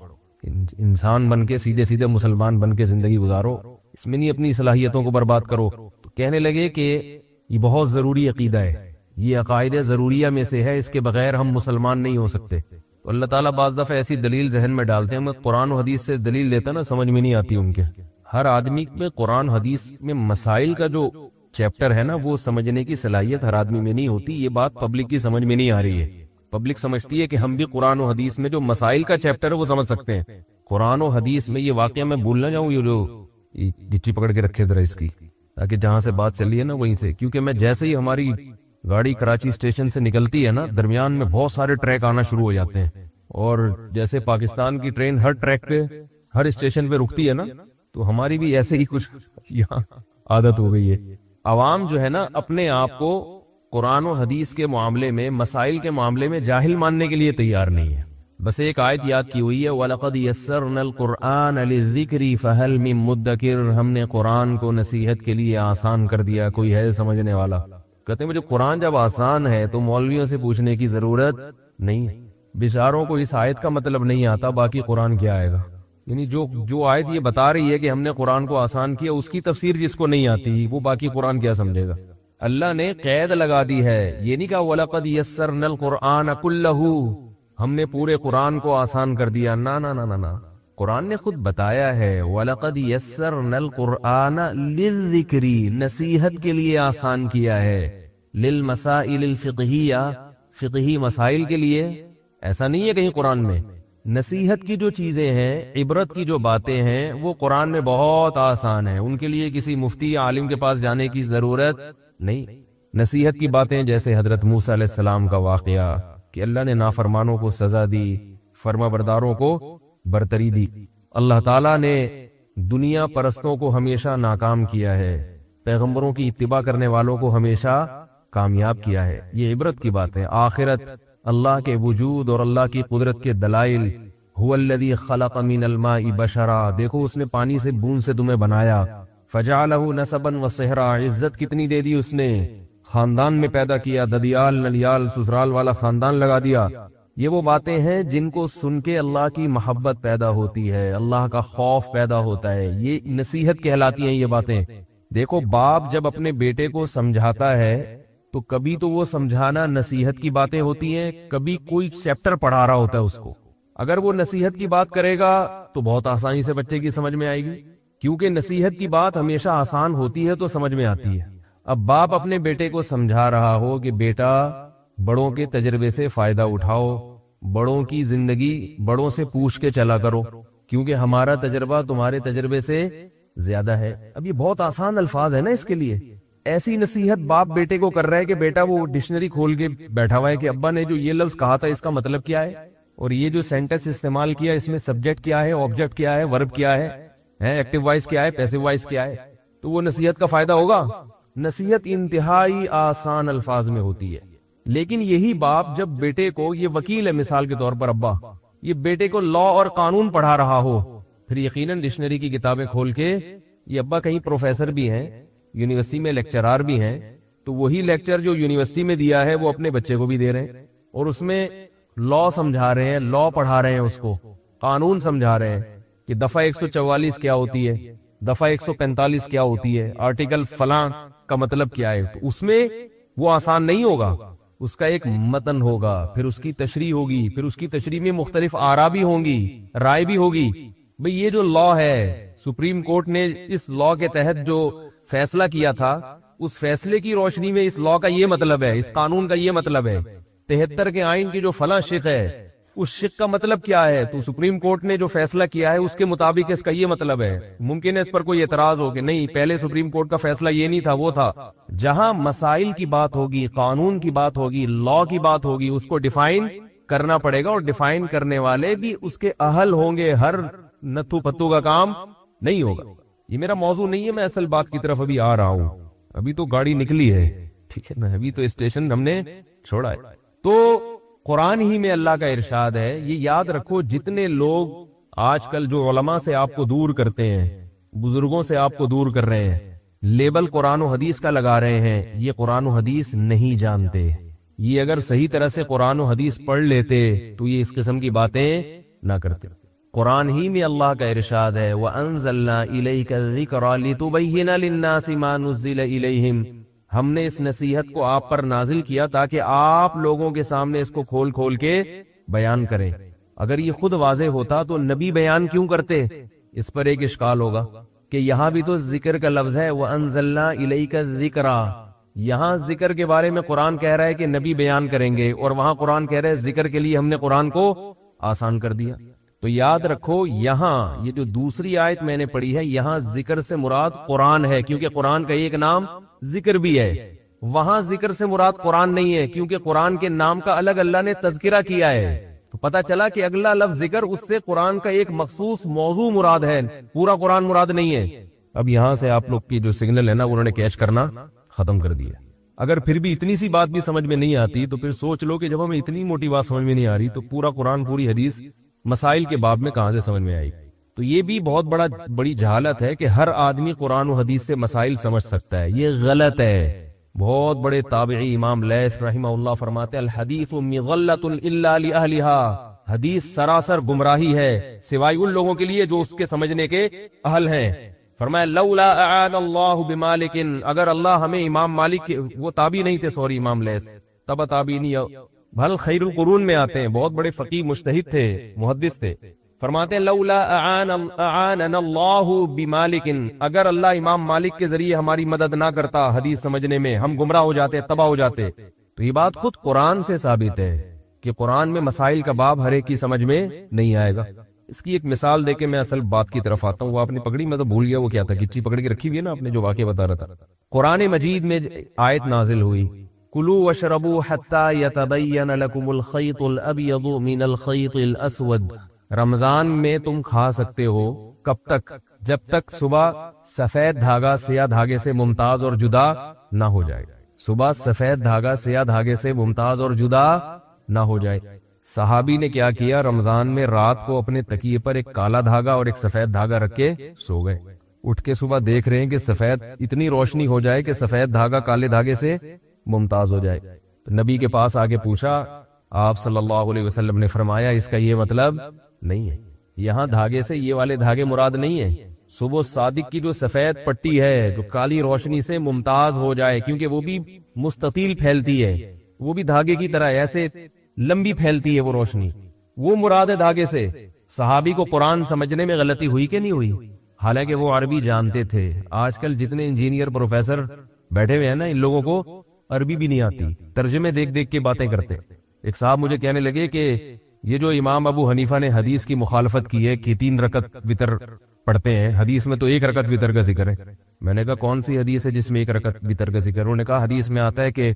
انسان بن کے سیدھے مسلمان بن کے زندگی گزارو، اس میں نہیں اپنی صلاحیتوں کو برباد کرو۔ تو کہنے لگے کہ یہ بہت ضروری عقیدہ ہے، یہ عقائد ضروریہ میں سے ہے، اس کے بغیر ہم مسلمان نہیں ہو سکتے۔ تو اللہ تعالیٰ بعض دفعہ ایسی دلیل ذہن میں ڈالتے ہیں، میں قرآن و حدیث سے دلیل لیتا نا، سمجھ میں نہیں آتی ان کے۔ ہر آدمی میں قرآن حدیث میں مسائل کا جو چیپٹر ہے نا وہ سمجھنے کی صلاحیت ہر آدمی میں نہیں ہوتی، یہ بات پبلک کی سمجھ میں نہیں آ رہی ہے۔ پبلک سمجھتی ہے کہ ہم بھی قرآن و حدیث میں جو مسائل کا چیپٹر ہے وہ سمجھ سکتے ہیں، قرآن و حدیث میں یہ واقعہ میں بھول نہ جاؤں، یہ جو گٹی پکڑ کے رکھے ذرا اس کی، تاکہ جہاں سے بات چلی ہے نا وہیں سے، کیونکہ میں جیسے ہی ہماری گاڑی کراچی اسٹیشن سے نکلتی ہے نا، درمیان میں بہت سارے ٹریک آنا شروع ہو جاتے ہیں، اور جیسے پاکستان کی ٹرین ہر ٹریک پہ ہر اسٹیشن پہ رکتی ہے نا، تو ہماری بھی ایسے ہی کچھ یہاں عادت ہو گئی ہے۔ عوام جو ہے نا اپنے آپ کو قرآن و حدیث کے معاملے میں، مسائل کے معاملے میں جاہل ماننے کے لیے تیار نہیں ہے۔ بس ایک آیت یاد کی ہوئی ہے، وَلَقَدْ يَسَّرْنَا الْقُرْآنَ لِلذِّكْرِ فَهَلْ مِن مُدَّكِرٍ، ہم نے قرآن کو نصیحت کے لیے آسان کر دیا، کوئی ہے سمجھنے والا؟ کہتے ہیں مجھے قرآن جب آسان ہے تو مولویوں سے پوچھنے کی ضرورت نہیں، بیچاروں کو اس آیت کا مطلب نہیں آتا، باقی قرآن کیا آئے گا؟ یعنی جو آیت یہ بتا رہی ہے کہ ہم نے قرآن کو آسان کیا، اس کی تفسیر جس کو نہیں آتی وہ باقی قرآن کیا سمجھے گا؟ اللہ نے قید لگا دی ہے، یہ نہیں کہا وَلَقَدْ يَسَّرْنَا الْقُرْآنَ كُلَّهُ، ہم نے پورے قرآن کو آسان کر دیا، نا، قرآن نے خود بتایا ہے وَلَقَدْ يَسَّرْنَا الْقُرْآنَ لِلذِّكْرِ، نصیحت کے لیے آسان کیا ہے، لِلْمَسَائِلِ الْفِقْهِيَّةِ، فقہی مسائل کے لیے۔ ایسا نہیں ہے کہیں قرآن میں نصیحت کی جو چیزیں ہیں، عبرت کی جو باتیں ہیں، وہ قرآن میں بہت آسان ہیں، ان کے لیے کسی مفتی یا عالم کے پاس جانے کی ضرورت نہیں۔ نصیحت کی باتیں جیسے حضرت موسیٰ علیہ السلام کا واقعہ کہ اللہ نے نافرمانوں کو سزا دی، فرما برداروں کو برتری دی۔ اللہ تعالیٰ نے دنیا پرستوں کو ہمیشہ ناکام کیا ہے، پیغمبروں کی اتباع کرنے والوں کو ہمیشہ کامیاب کیا ہے۔ یہ عبرت کی بات ہے۔ آخرت، اللہ کے وجود اور اللہ کی قدرت کے دلائل۔ هو الذی خلق من الماء بشرا، دیکھو اس نے پانی سے بوند سے تمہیں بنایا۔ فجعلہ نسبا وصہرا، عزت کتنی دے دی اس نے، خاندان میں پیدا کیا، ددیال نلیال سسرال والا خاندان لگا دیا۔ یہ وہ باتیں ہیں جن کو سن کے اللہ کی محبت پیدا ہوتی ہے، اللہ کا خوف پیدا ہوتا ہے، یہ نصیحت کہلاتی ہیں یہ باتیں۔ دیکھو باپ جب اپنے بیٹے کو سمجھاتا ہے تو کبھی تو وہ سمجھانا نصیحت کی باتیں ہوتی ہیں، کبھی کوئی چیپٹر پڑھا رہا ہوتا ہے اس کو۔ اگر وہ نصیحت کی بات کرے گا تو بہت آسانی سے بچے کی سمجھ میں آئے گی، کیونکہ نصیحت کی بات ہمیشہ آسان ہوتی ہے تو سمجھ میں آتی ہے۔ اب باپ اپنے بیٹے کو سمجھا رہا ہو کہ بیٹا بڑوں کے تجربے سے فائدہ اٹھاؤ، بڑوں کی زندگی بڑوں سے پوچھ کے چلا کرو، کیونکہ ہمارا تجربہ تمہارے تجربے سے زیادہ ہے۔ اب یہ بہت آسان الفاظ ہے نا اس کے لیے۔ ایسی نصیحت باپ بیٹے کو کر رہا ہے کہ بیٹا وہ ڈکشنری کھول کے بیٹھا ہوا ہے کہ ابا نے جو یہ لفظ کہا تھا اس کا مطلب کیا ہے، اور یہ جو سینٹنس استعمال کیا اس میں سبجیکٹ کیا ہے، آبجیکٹ کیا ہے، ورب کیا ہے، ایکٹیو وائس کیا ہے، پیسو وائس کیا ہے، تو وہ نصیحت کا فائدہ ہوگا۔ نصیحت انتہائی آسان الفاظ میں ہوتی ہے، لیکن یہی باپ جب بیٹے کو، یہ وکیل ہے مثال کے طور پر ابا، یہ بیٹے کو لا اور قانون پڑھا رہا ہو، پھر یقیناً ڈکشنری کی کتابیں کھول کے، یہ ابا کہیں پروفیسر بھی ہیں، یونیورسٹی میں لیکچرار بھی ہیں، تو وہی لیکچر جو یونیورسٹی میں دیا ہے وہ اپنے بچے کو بھی دے رہے ہیں، اور اس میں لا سمجھا رہے ہیں، لا پڑھا رہے ہیں، اس کو قانون سمجھا رہے ہیں کہ دفعہ 144 کیا ہوتی ہے، دفعہ 145 کیا ہوتی ہے، آرٹیکل فلاں کا مطلب کیا ہے۔ تو اس میں وہ آسان نہیں ہوگا، اس کا ایک متن ہوگا، پھر اس کی تشریح ہوگی، پھر اس کی تشریح میں مختلف آراء بھی ہوں گی، رائے بھی ہوگی۔ بھئی یہ جو لا ہے، سپریم کورٹ نے اس لا کے تحت جو فیصلہ کیا تھا، اس فیصلے کی روشنی میں اس لا کا یہ مطلب ہے، اس قانون کا یہ مطلب ہے، 73 کے آئین کی جو فلاں شق ہے اس شق کا مطلب کیا ہے، تو سپریم کورٹ نے جو فیصلہ کیا ہے اس کے مطابق اس کا یہ مطلب ہے۔ ممکن ہے اس پر کوئی اعتراض ہو کہ نہیں پہلے سپریم کورٹ کا فیصلہ یہ نہیں تھا، وہ تھا۔ جہاں مسائل کی بات ہوگی، قانون کی بات ہوگی، لا کی بات ہوگی، اس کو ڈیفائن کرنا پڑے گا، اور ڈیفائن کرنے والے بھی اس کے اہل ہوں گے، ہر نتھو پتو کا کام نہیں ہوگا۔ یہ میرا موضوع نہیں ہے، میں اصل بات کی طرف ابھی آ رہا ہوں، ابھی تو گاڑی نکلی ہے، ٹھیک ہے نا، ابھی تو اسٹیشن ہم نے چھوڑا ہے۔ تو قرآن ہی میں اللہ کا ارشاد ہے، یہ یاد رکھو، جتنے لوگ آج کل جو علماء سے آپ کو دور کرتے ہیں، بزرگوں سے آپ کو دور کر رہے ہیں، لیبل قرآن و حدیث کا لگا رہے ہیں، یہ قرآن و حدیث نہیں جانتے۔ یہ اگر صحیح طرح سے قرآن و حدیث پڑھ لیتے تو یہ اس قسم کی باتیں نہ کرتے۔ قرآن ہی میں اللہ کا ارشاد ہے، وَأَنزَلْنَا إِلَيْكَ الذِّكْرَ لِتُبَيِّنَ لِلنَّاسِ مَا نُزِّلَ إِلَيْهِمْ، ہم نے اس نصیحت کو آپ پر نازل کیا تاکہ آپ لوگوں کے سامنے اس کو کھول کھول کے بیان کریں۔ اگر یہ خود واضح ہوتا تو نبی بیان کیوں کرتے؟ اس پر ایک اشکال ہوگا کہ یہاں بھی تو ذکر کا لفظ ہے، وَأَنزَلْنَا إِلَيْكَ الذِّكْرَ، یہاں ذکر کے بارے میں قرآن کہہ رہا ہے کہ نبی بیان کریں گے، اور وہاں قرآن کہہ رہا ہے ذکر کے لیے ہم نے قرآن کو آسان کر دیا۔ تو یاد رکھو، یہاں یہ جو دوسری آیت میں نے پڑھی ہے، یہاں ذکر سے مراد قرآن ہے، کیونکہ قرآن کا ایک نام ذکر بھی ہے۔ وہاں ذکر سے مراد قرآن نہیں ہے، کیونکہ قرآن کے نام کا الگ اللہ نے تذکرہ کیا ہے۔ تو پتہ چلا کہ اگلا لفظ ذکر، اس سے قرآن کا ایک مخصوص موضوع مراد ہے، پورا قرآن مراد نہیں ہے۔ اب یہاں سے آپ لوگ کی جو سگنل ہے نا، انہوں نے کیچ کرنا ختم کر دیا۔ اگر پھر بھی اتنی سی بات بھی سمجھ میں نہیں آتی تو پھر سوچ لو کہ جب ہمیں اتنی موٹی بات سمجھ میں نہیں آ رہی تو پورا قرآن، پوری حدیث مسائل کے باب میں کہاں سے سمجھ میں آئی۔ تو یہ بھی بہت بڑی جہالت ہے کہ ہر آدمی قرآن و حدیث سے مسائل سمجھ سکتا ہے، یہ غلط ہے۔ بہت بڑے تابعی امام لیث رحمہ اللہ فرماتے ہیں، الحدیث مغلۃ الا لأہلھا، حدیث سراسر گمراہی ہے سوائے ان لوگوں کے لیے جو اس کے سمجھنے کے اہل ہیں۔ فرمایا لولا اعان اللہ بمالک، اگر اللہ ہمیں امام مالک، وہ تابعی نہیں تھے، سوری امام لیث تبع تابعی نہیں، بھل خیر القرون میں آتے ہیں، بہت بڑے فقیہ مجتہد تھے، محدث تھے۔ فرماتے ہیں لولا اعاننا اللہ بمالک، اگر اللہ امام مالک کے ذریعے ہماری مدد نہ کرتا حدیث سمجھنے میں، ہم گمراہ ہو جاتے، تباہ ہو جاتے۔ تو یہ بات خود قرآن سے ثابت ہے کہ قرآن میں مسائل کا باب ہر ایک کی سمجھ میں نہیں آئے گا۔ اس کی ایک مثال دے کے میں اصل بات کی طرف آتا ہوں. وہ آپ نے پکڑی, میں تو بھول گیا وہ کیا تھا, کچی پکڑ کے رکھی ہوئی ہے نا آپ نے, جو واقعہ بتا رہا تھا. قرآن مجید میں آیت نازل ہوئی, کلوا واشربوا حتی یتبین لکم الخیط الابیض من الخیط الاسود. رمضان میں تم کھا سکتے ہو کب تک؟ جب تک صبح سفید دھاگا سیاہ دھاگے سے ممتاز اور جدا نہ ہو جائے. صبح سفید دھاگا سیاہ دھاگے سے ممتاز اور جدا نہ ہو جائے. صحابی نے کیا کیا, رمضان میں رات کو اپنے تکیے پر ایک کالا دھاگا اور ایک سفید دھاگا رکھ کے سو گئے. اٹھ کے صبح دیکھ رہے ہیں کہ سفید اتنی روشنی ہو جائے کہ سفید دھاگا کالے دھاگے سے ممتاز ہو جائے. تو نبی کے پاس آگے پوچھا, آپ صلی اللہ علیہ وسلم نے فرمایا اس کا یہ مطلب نہیں ہے, یہاں دھاگے سے یہ والے دھاگے مراد نہیں ہیں. صبح صادق کی جو سفید پٹی ہے جو کالی روشنی سے ممتاز ہو جائے, کیونکہ وہ بھی مستطیل پھیلتی ہے, وہ بھی دھاگے کی طرح ایسے لمبی پھیلتی ہے وہ روشنی, وہ مراد ہے دھاگے سے. صحابی کو قرآن سمجھنے میں غلطی ہوئی کہ نہیں ہوئی؟ حالانکہ وہ عربی جانتے تھے. آج کل جتنے انجینئر پروفیسر بیٹھے ہوئے ہیں نا, ان لوگوں کو عربی بھی نہیں آتی, ترجمے دیکھ دیکھ کے باتیں کرتے. ایک صاحب مجھے کہنے لگے کہ یہ جو امام ابو حنیفہ نے حدیث کی مخالفت کی ہے کہ 3 رکعت وتر پڑھتے ہیں, حدیث میں تو 1 رکعت وتر کا ذکر ہے. میں نے کہا کون سی حدیث ہے جس میں 1 رکعت وتر کا ذکر؟ انہوں نے کہا حدیث میں آتا ہے کہ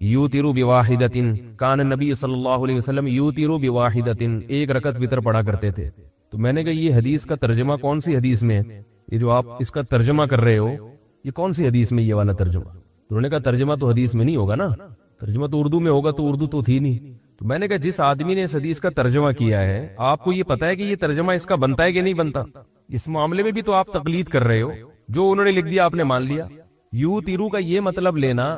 یوترو بواحدۃ, کان نبی صلی اللہ علیہ وسلم یوترو بواحدۃ, 1 رکعت وتر پڑھا کرتے تھے. تو میں نے کہا یہ حدیث کا ترجمہ کون سی حدیث میں ہے؟ یہ جو آپ اس کا ترجمہ کر رہے ہو یہ کون سی حدیث میں یہ والا ترجمہ؟ تو انہوں نے کہا ترجمہ تو حدیث میں نہیں ہوگا نا, ترجمہ تو اردو میں ہوگا, تو اردو تو تھی نہیں. تو میں نے کہا جس آدمی نے اس حدیث کا ترجمہ کیا ہے, آپ کو یہ پتا ہے کہ یہ ترجمہ اس کا بنتا ہے کہ نہیں بنتا؟ اس معاملے میں بھی تو آپ تقلید کر رہے ہو, جو انہوں نے لکھ دیا آپ نے مان لیا. یو تیرو کا یہ مطلب لینا,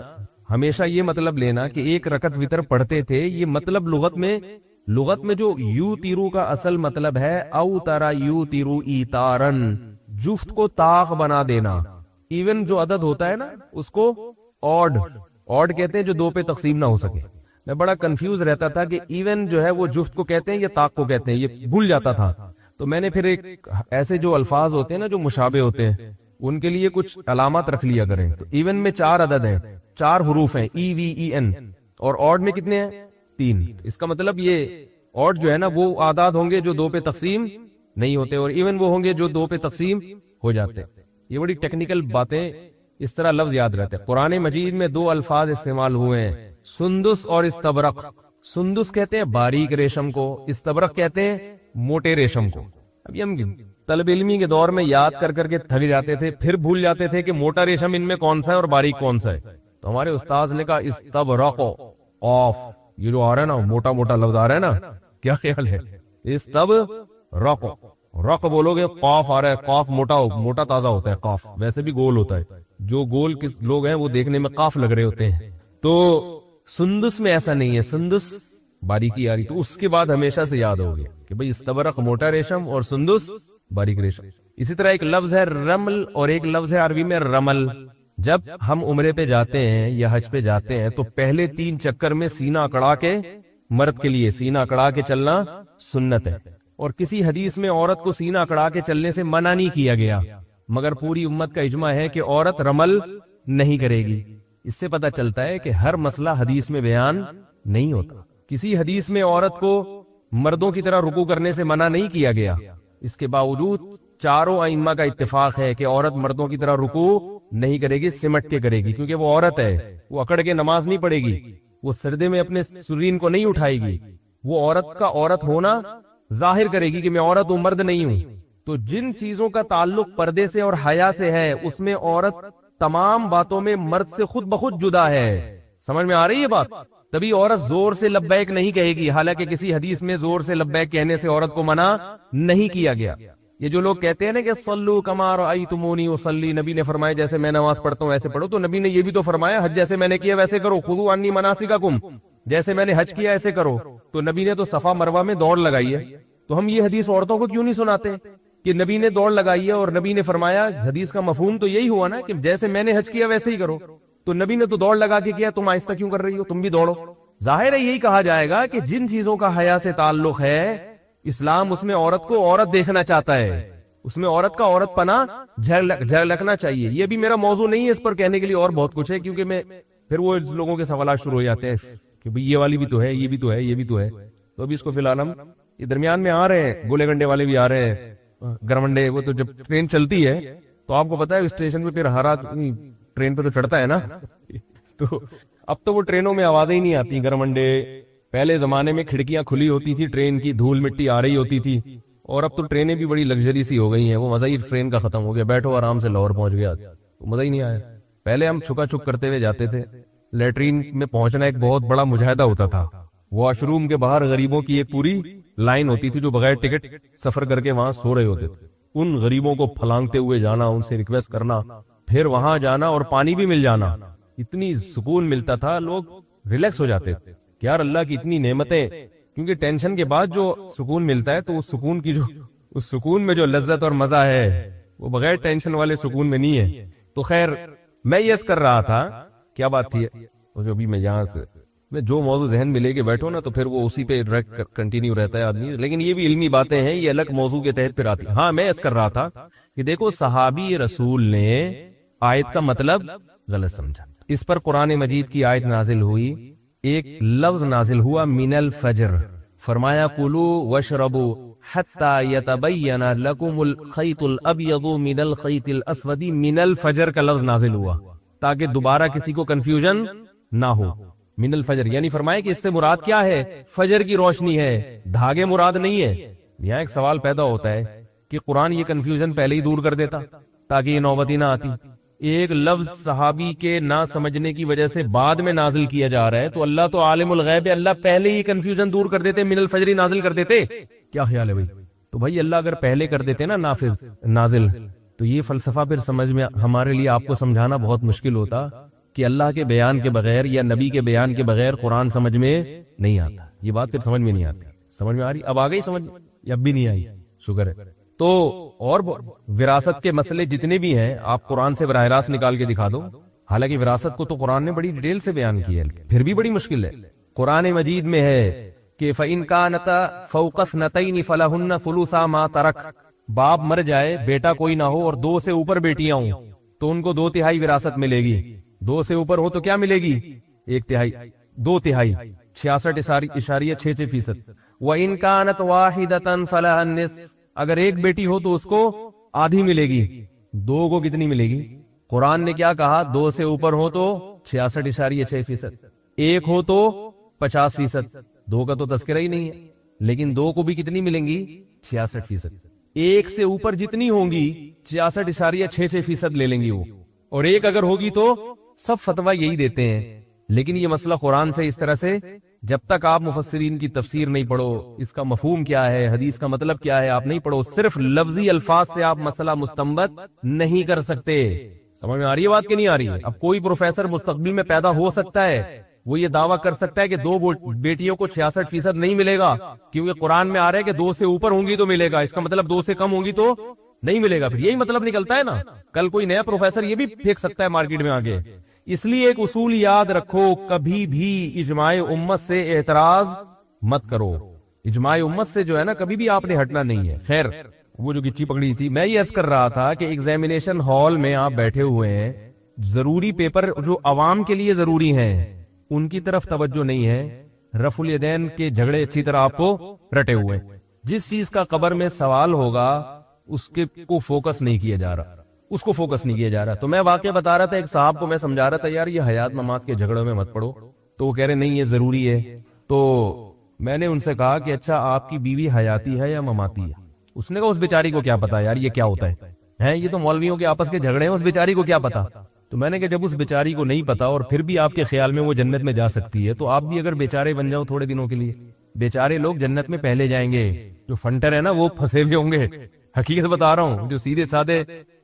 ہمیشہ یہ مطلب لینا کہ 1 رکعت وتر پڑھتے تھے, یہ مطلب لغت میں جو یو تیرو کا اصل مطلب ہے او ترا یو تیرو ایتارن, جفت کو طاق بنا دینا. ایون جو عدد ہوتا ہے نا اس کو آڈ کہتے ہیں جو 2 پہ تقسیم نہ ہو سکے. میں بڑا کنفیوز رہتا تھا کہ ایون جو ہے وہ جفت کو کہتے ہیں یا طاق کو کہتے ہیں, یہ بھول جاتا تھا. تو میں نے پھر ایک ایسے جو الفاظ ہوتے ہیں نا جو مشابہ ہوتے ہیں ان کے لیے کچھ علامات رکھ لیا کریں. تو ایون میں 4 عدد ہیں, 4 حروف ہیں, ای وی ای این, اور آڈ میں کتنے ہیں؟ 3. اس کا مطلب یہ آڈ جو ہے نا وہ اعداد ہوں گے جو 2 پہ تقسیم نہیں ہوتے, اور ایون وہ ہوں گے جو 2 پہ تقسیم ہو جاتے. یہ بڑی ٹیکنیکل باتیں, اس طرح لفظ یاد رہتے ہیں. قرآن مجید میں 2 الفاظ استعمال ہوئے ہیں, سندس اور استبرق. سندس کہتے ہیں باریک ریشم کو, استبرق کہتے ہیں موٹے ریشم کو. ابھی ہم طلب علمی کے دور میں یاد کر کر کے تھک جاتے تھے, پھر بھول جاتے تھے کہ موٹا ریشم ان میں کون سا ہے اور باریک کون سا ہے. تو ہمارے استاذ نے کہا استبرق آف, یہ جو آ رہا ہے نا موٹا موٹا لفظ آ رہا ہے نا, کیا خیال ہے؟ استبرق, رق بولو گے قاف آ رہا ہے, قاف موٹا تازہ ہوتا ہے, قاف ویسے بھی گول ہوتا ہے, جو گول کس لوگ ہیں وہ دیکھنے میں قاف لگ رہے ہوتے ہیں. تو سندس میں ایسا نہیں ہے, سندس باریکی آ رہی. تو اس کے بعد ہمیشہ سے یاد ہو گیا کہ بھئی استبرق موٹا ریشم اور سندس باریک ریشم. اسی طرح ایک لفظ ہے رمل اور ایک لفظ ہے عربی میں رمل. جب ہم عمرے پہ جاتے ہیں یا حج پہ جاتے ہیں تو پہلے 3 چکر میں سینہ اکڑا کے, مرد کے لیے سینہ اکڑا کے چلنا سنت ہے, اور کسی حدیث میں عورت کو سینہ اکڑا کے چلنے سے منع نہیں کیا گیا, مگر پوری امت کا اجماع ہے کہ عورت رمل نہیں کرے گی. اس سے پتہ چلتا ہے کہ ہر مسئلہ حدیث میں بیان نہیں ہوتا. کسی حدیث میں عورت کو مردوں کی طرح رکوع کرنے سے منع نہیں کیا گیا, اس کے باوجود چاروں ائمہ کا اتفاق ہے کہ عورت مردوں کی طرح رکوع نہیں کرے گی, سمٹ کے کرے گی, کیونکہ وہ عورت ہے, وہ اکڑ کے نماز نہیں پڑھے گی, وہ سردے میں اپنے سرین کو نہیں اٹھائے گی, وہ عورت کا عورت ہونا ظاہر کرے گی کہ میں عورت ہوں, مرد نہیں ہوں. تو جن چیزوں کا تعلق پردے سے اور حیا سے ہے اس میں عورت تمام باتوں میں مرد سے خود بخود جدا ہے. سمجھ میں آ رہی ہے بات؟ تبھی عورت زور سے لبیک نہیں کہے گی, حالانکہ کسی حدیث میں زور سے لبیک کہنے سے عورت کو منع نہیں کیا گیا. یہ جو لوگ کہتے ہیں نا کہ صلو کما رأیتمونی اصلی, نبی نے فرمایا جیسے میں نماز پڑھتا ہوں ایسے پڑھو, تو نبی نے یہ بھی تو فرمایا حج جیسے میں نے کیا ویسے کرو, خذوا عنی مناسککم, جیسے میں نے حج کیا ایسے کرو. تو نبی نے تو صفا مروہ میں دوڑ لگائی ہے, تو ہم یہ حدیث عورتوں کو کیوں نہیں سناتے کہ نبی نے دوڑ لگائی ہے اور نبی نے فرمایا؟ حدیث کا مفہوم تو یہی ہوا نا کہ جیسے میں نے حج کیا ویسے ہی کرو. تو نبی نے تو دوڑ لگا کے کیا, تم آہستہ کیوں کر رہی ہو, تم بھی دوڑو. ظاہر ہے یہی کہا جائے گا کہ جن چیزوں کا حیا سے تعلق ہے اسلام اس میں عورت کو عورت دیکھنا چاہتا ہے, اس میں عورت کا عورت پنا جھلکنا چاہیے. یہ بھی میرا موضوع نہیں ہے, اس پر کہنے کے لیے اور بہت کچھ ہے, کیونکہ میں پھر وہ لوگوں کے سوالات شروع ہو جاتے ہیں کہ بھئی یہ والی بھی تو ہے, یہ بھی تو ہے, یہ بھی تو ہے. تو ابھی اس کو فی الحال ہم یہ درمیان میں آ رہے ہیں، گولے گنڈے والے بھی آ رہے ہیں، گرمنڈے، وہ تو جب ٹرین چلتی ہے تو آپ کو پتا ہے اسٹیشن پہ پھر ہر آدمی ٹرین پہ تو چڑھتا ہے نا، تو اب تو وہ ٹرینوں میں آوازیں ہی نہیں آتی گرمنڈے. پہلے زمانے میں کھڑکیاں کھلی ہوتی تھی، ٹرین کی دھول مٹی آ رہی ہوتی تھی، اور اب تو ٹرینیں بھی بڑی لگژری سی ہو گئی ہیں، وہ مزہ ہی ٹرین کا ختم ہو گیا، بیٹھو آرام سے لاہور پہنچ گیا، مزہ ہی نہیں آیا. پہلے ہم چھکا چھک کرتے ہوئے جاتے تھے، لیٹرین میں پہنچنا ایک بہت بڑا مجاہدہ ہوتا تھا. واش روم کے باہر غریبوں کی ایک پوری لائن ہوتی تھی جو بغیر ٹکٹ سفر کر کے وہاں سو رہے ہوتے تھے. ان غریبوں کو پھلانگتے ہوئے جانا، ان سے ریکویسٹ کرنا، پھر وہاں جانا اور پانی بھی مل جانا، اتنی سکون ملتا تھا، لوگ ریلیکس ہو جاتے تھے کہ یار اللہ کی اتنی نعمتیں. کیونکہ ٹینشن کے بعد جو سکون ملتا ہے تو اس سکون میں جو لذت اور مزہ ہے وہ بغیر ٹینشن والے سکون میں نہیں ہے. تو خیر میں یس کر رہا تھا، کیا بات تھی وہ جو ابھی میں یہاں سے میں جو موضوع ذہن میں لے کے بیٹھو نا تو پھر وہ اسی پہ ڈائریکٹ کنٹینیو رہتا ہے آدمی. لیکن یہ بھی علمی باتیں ہیں، یہ الگ موضوع کے تحت پھر آتی. ہاں میں یس کر رہا تھا کہ دیکھو صحابی رسول نے آیت کا مطلب غلط سمجھا، اس پر قرآن مجید کی آیت نازل ہوئی، ایک لفظ نازل ہوا من الفجر، فرمایا کلوا واشربوا حتی یتبین لکم الخیط الابیض من الخیط الاسود. من الفجر کا لفظ نازل ہوا تاکہ دوبارہ کسی کو کنفیوژن نہ ہو. من الفجر یعنی فرمایا کہ اس سے مراد کیا ہے، فجر کی روشنی ہے، دھاگے مراد نہیں ہے. یہاں ایک سوال پیدا ہوتا ہے کہ قرآن یہ کنفیوژن پہلے ہی دور کر دیتا تاکہ یہ نوبتی نہ آتی. ایک لفظ صحابی کے نہ سمجھنے کی وجہ سے بعد میں نازل کیا جا رہا ہے تو اللہ تو عالم الغیب ہے، اللہ پہلے ہی کنفیوژن دور کر دیتے، من الفجر نازل کر دیتے. کیا خیال ہے بھائی؟ تو بھائی اللہ اگر پہلے کر دیتے نا نافذ نازل تو یہ فلسفہ پھر سمجھ میں ہمارے لیے آپ کو سمجھانا بہت مشکل ہوتا کہ اللہ کے بیان کے بغیر یا نبی کے بیان کے بغیر قرآن سمجھ میں نہیں آتا. یہ بات پھر سمجھ میں نہیں آتی. سمجھ میں آ رہی؟ اب آ گئی سمجھ یا اب بھی نہیں آئی؟ شکر ہے. تو اور وراثت کے مسئلے جتنے بھی ہیں آپ قرآن سے براہ راست نکال کے دکھا دو. حالانکہ وراثت کو تو قرآن نے بڑی ڈیٹیل سے بیان کیا ہے، پھر بھی بڑی مشکل ہے. قرآن مجید میں ہے کہ فَإِن كَانَتَا فَوْقَ اثْنَتَيْنِ فَلَهُنَّ ثُلُثَا مَا تَرَكَ. باپ مر جائے، بیٹا کوئی نہ ہو اور 2 سے اوپر بیٹیاں ہوں تو ان کو 2/3 وراثت ملے گی. 2 سے اوپر ہو تو کیا ملے گی؟ 1/3، 2/3، 66.66%. وَإِن كَانَتْ وَاحِدَةً فَلَهَا النِّصْفُ. اگر ایک بیٹی ہو تو اس کو آدھی ملے گی. 2 کو کتنی ملے گی؟ قرآن نے کیا کہا؟ 2 سے اوپر ہو تو 66.6%، 1 ہو تو 50%. 2 کا تو تذکرہ ہی نہیں ہے. لیکن 2 کو بھی کتنی ملیں گی؟ 66%. 1 سے اوپر جتنی ہوں گی 66.66% لے لیں گی وہ، اور 1 اگر ہوگی تو سب فتویٰ یہی دیتے ہیں. لیکن یہ مسئلہ قرآن سے اس طرح سے جب تک آپ مفسرین کی تفسیر نہیں پڑھو، اس کا مفہوم کیا ہے، حدیث کا مطلب کیا ہے، آپ نہیں پڑھو، صرف لفظی الفاظ سے آپ مسئلہ مستنبط نہیں کر سکتے. سمجھ میں آ رہی ہے بات کہ نہیں آ رہی ہے؟ اب کوئی پروفیسر مستقبل میں پیدا ہو سکتا ہے، وہ یہ دعویٰ کر سکتا ہے کہ 2 بیٹیوں کو 66% نہیں ملے گا کیونکہ قرآن میں آ رہا ہے کہ 2 سے اوپر ہوں گی تو ملے گا. اس کا مطلب 2 سے کم ہوں گی تو نہیں ملے گا. پھر یہی مطلب نکلتا ہے نا. کل کوئی نیا پروفیسر یہ بھی پھینک سکتا ہے مارکیٹ میں آگے. اس لیے ایک اصول یاد رکھو، کبھی بھی اجماع امت سے اعتراض مت کرو. اجماع امت سے جو ہے نا کبھی بھی آپ نے ہٹنا نہیں ہے. خیر وہ جو گچی پکڑی تھی، میں یہ عرض کر رہا تھا کہ ایگزامینیشن ہال میں آپ بیٹھے ہوئے ہیں، ضروری پیپر جو عوام کے لیے ضروری ہیں ان کی طرف توجہ نہیں ہے. رفع الیدین کے جھگڑے اچھی طرح آپ کو رٹے ہوئے. جس چیز کا قبر میں سوال ہوگا اس کے کو فوکس نہیں کیا جا رہا، اس کو فوکس نہیں کیا جا رہا. تو میں واقعہ بتا رہا تھا، ایک صاحب کو میں سمجھا رہا تھا یار یہ حیات ممات کے جھگڑوں میں مت پڑو، تو وہ کہہ رہے نہیں یہ ضروری ہے. تو میں نے ان سے کہا کہ اچھا آپ کی بیوی حیاتی ہے یا مماتی ہے؟ اس نے کہا اس بیچاری کو کیا پتا یار یہ کیا ہوتا ہے، یہ تو مولویوں کے آپس کے جھگڑے ہیں، اس بیچاری کو کیا پتا. تو میں نے کہا جب اس بیچاری کو نہیں پتا اور پھر بھی آپ کے خیال میں وہ جنت میں جا سکتی ہے تو آپ بھی اگر بیچارے بن جاؤ تھوڑے دنوں کے لیے. بیچارے لوگ جنت میں پہلے جائیں گے، جو فنٹر ہے نا وہ پھنسے ہوئے ہوں گے. حقیقت بتا رہا ہوں، جو سیدھے سادے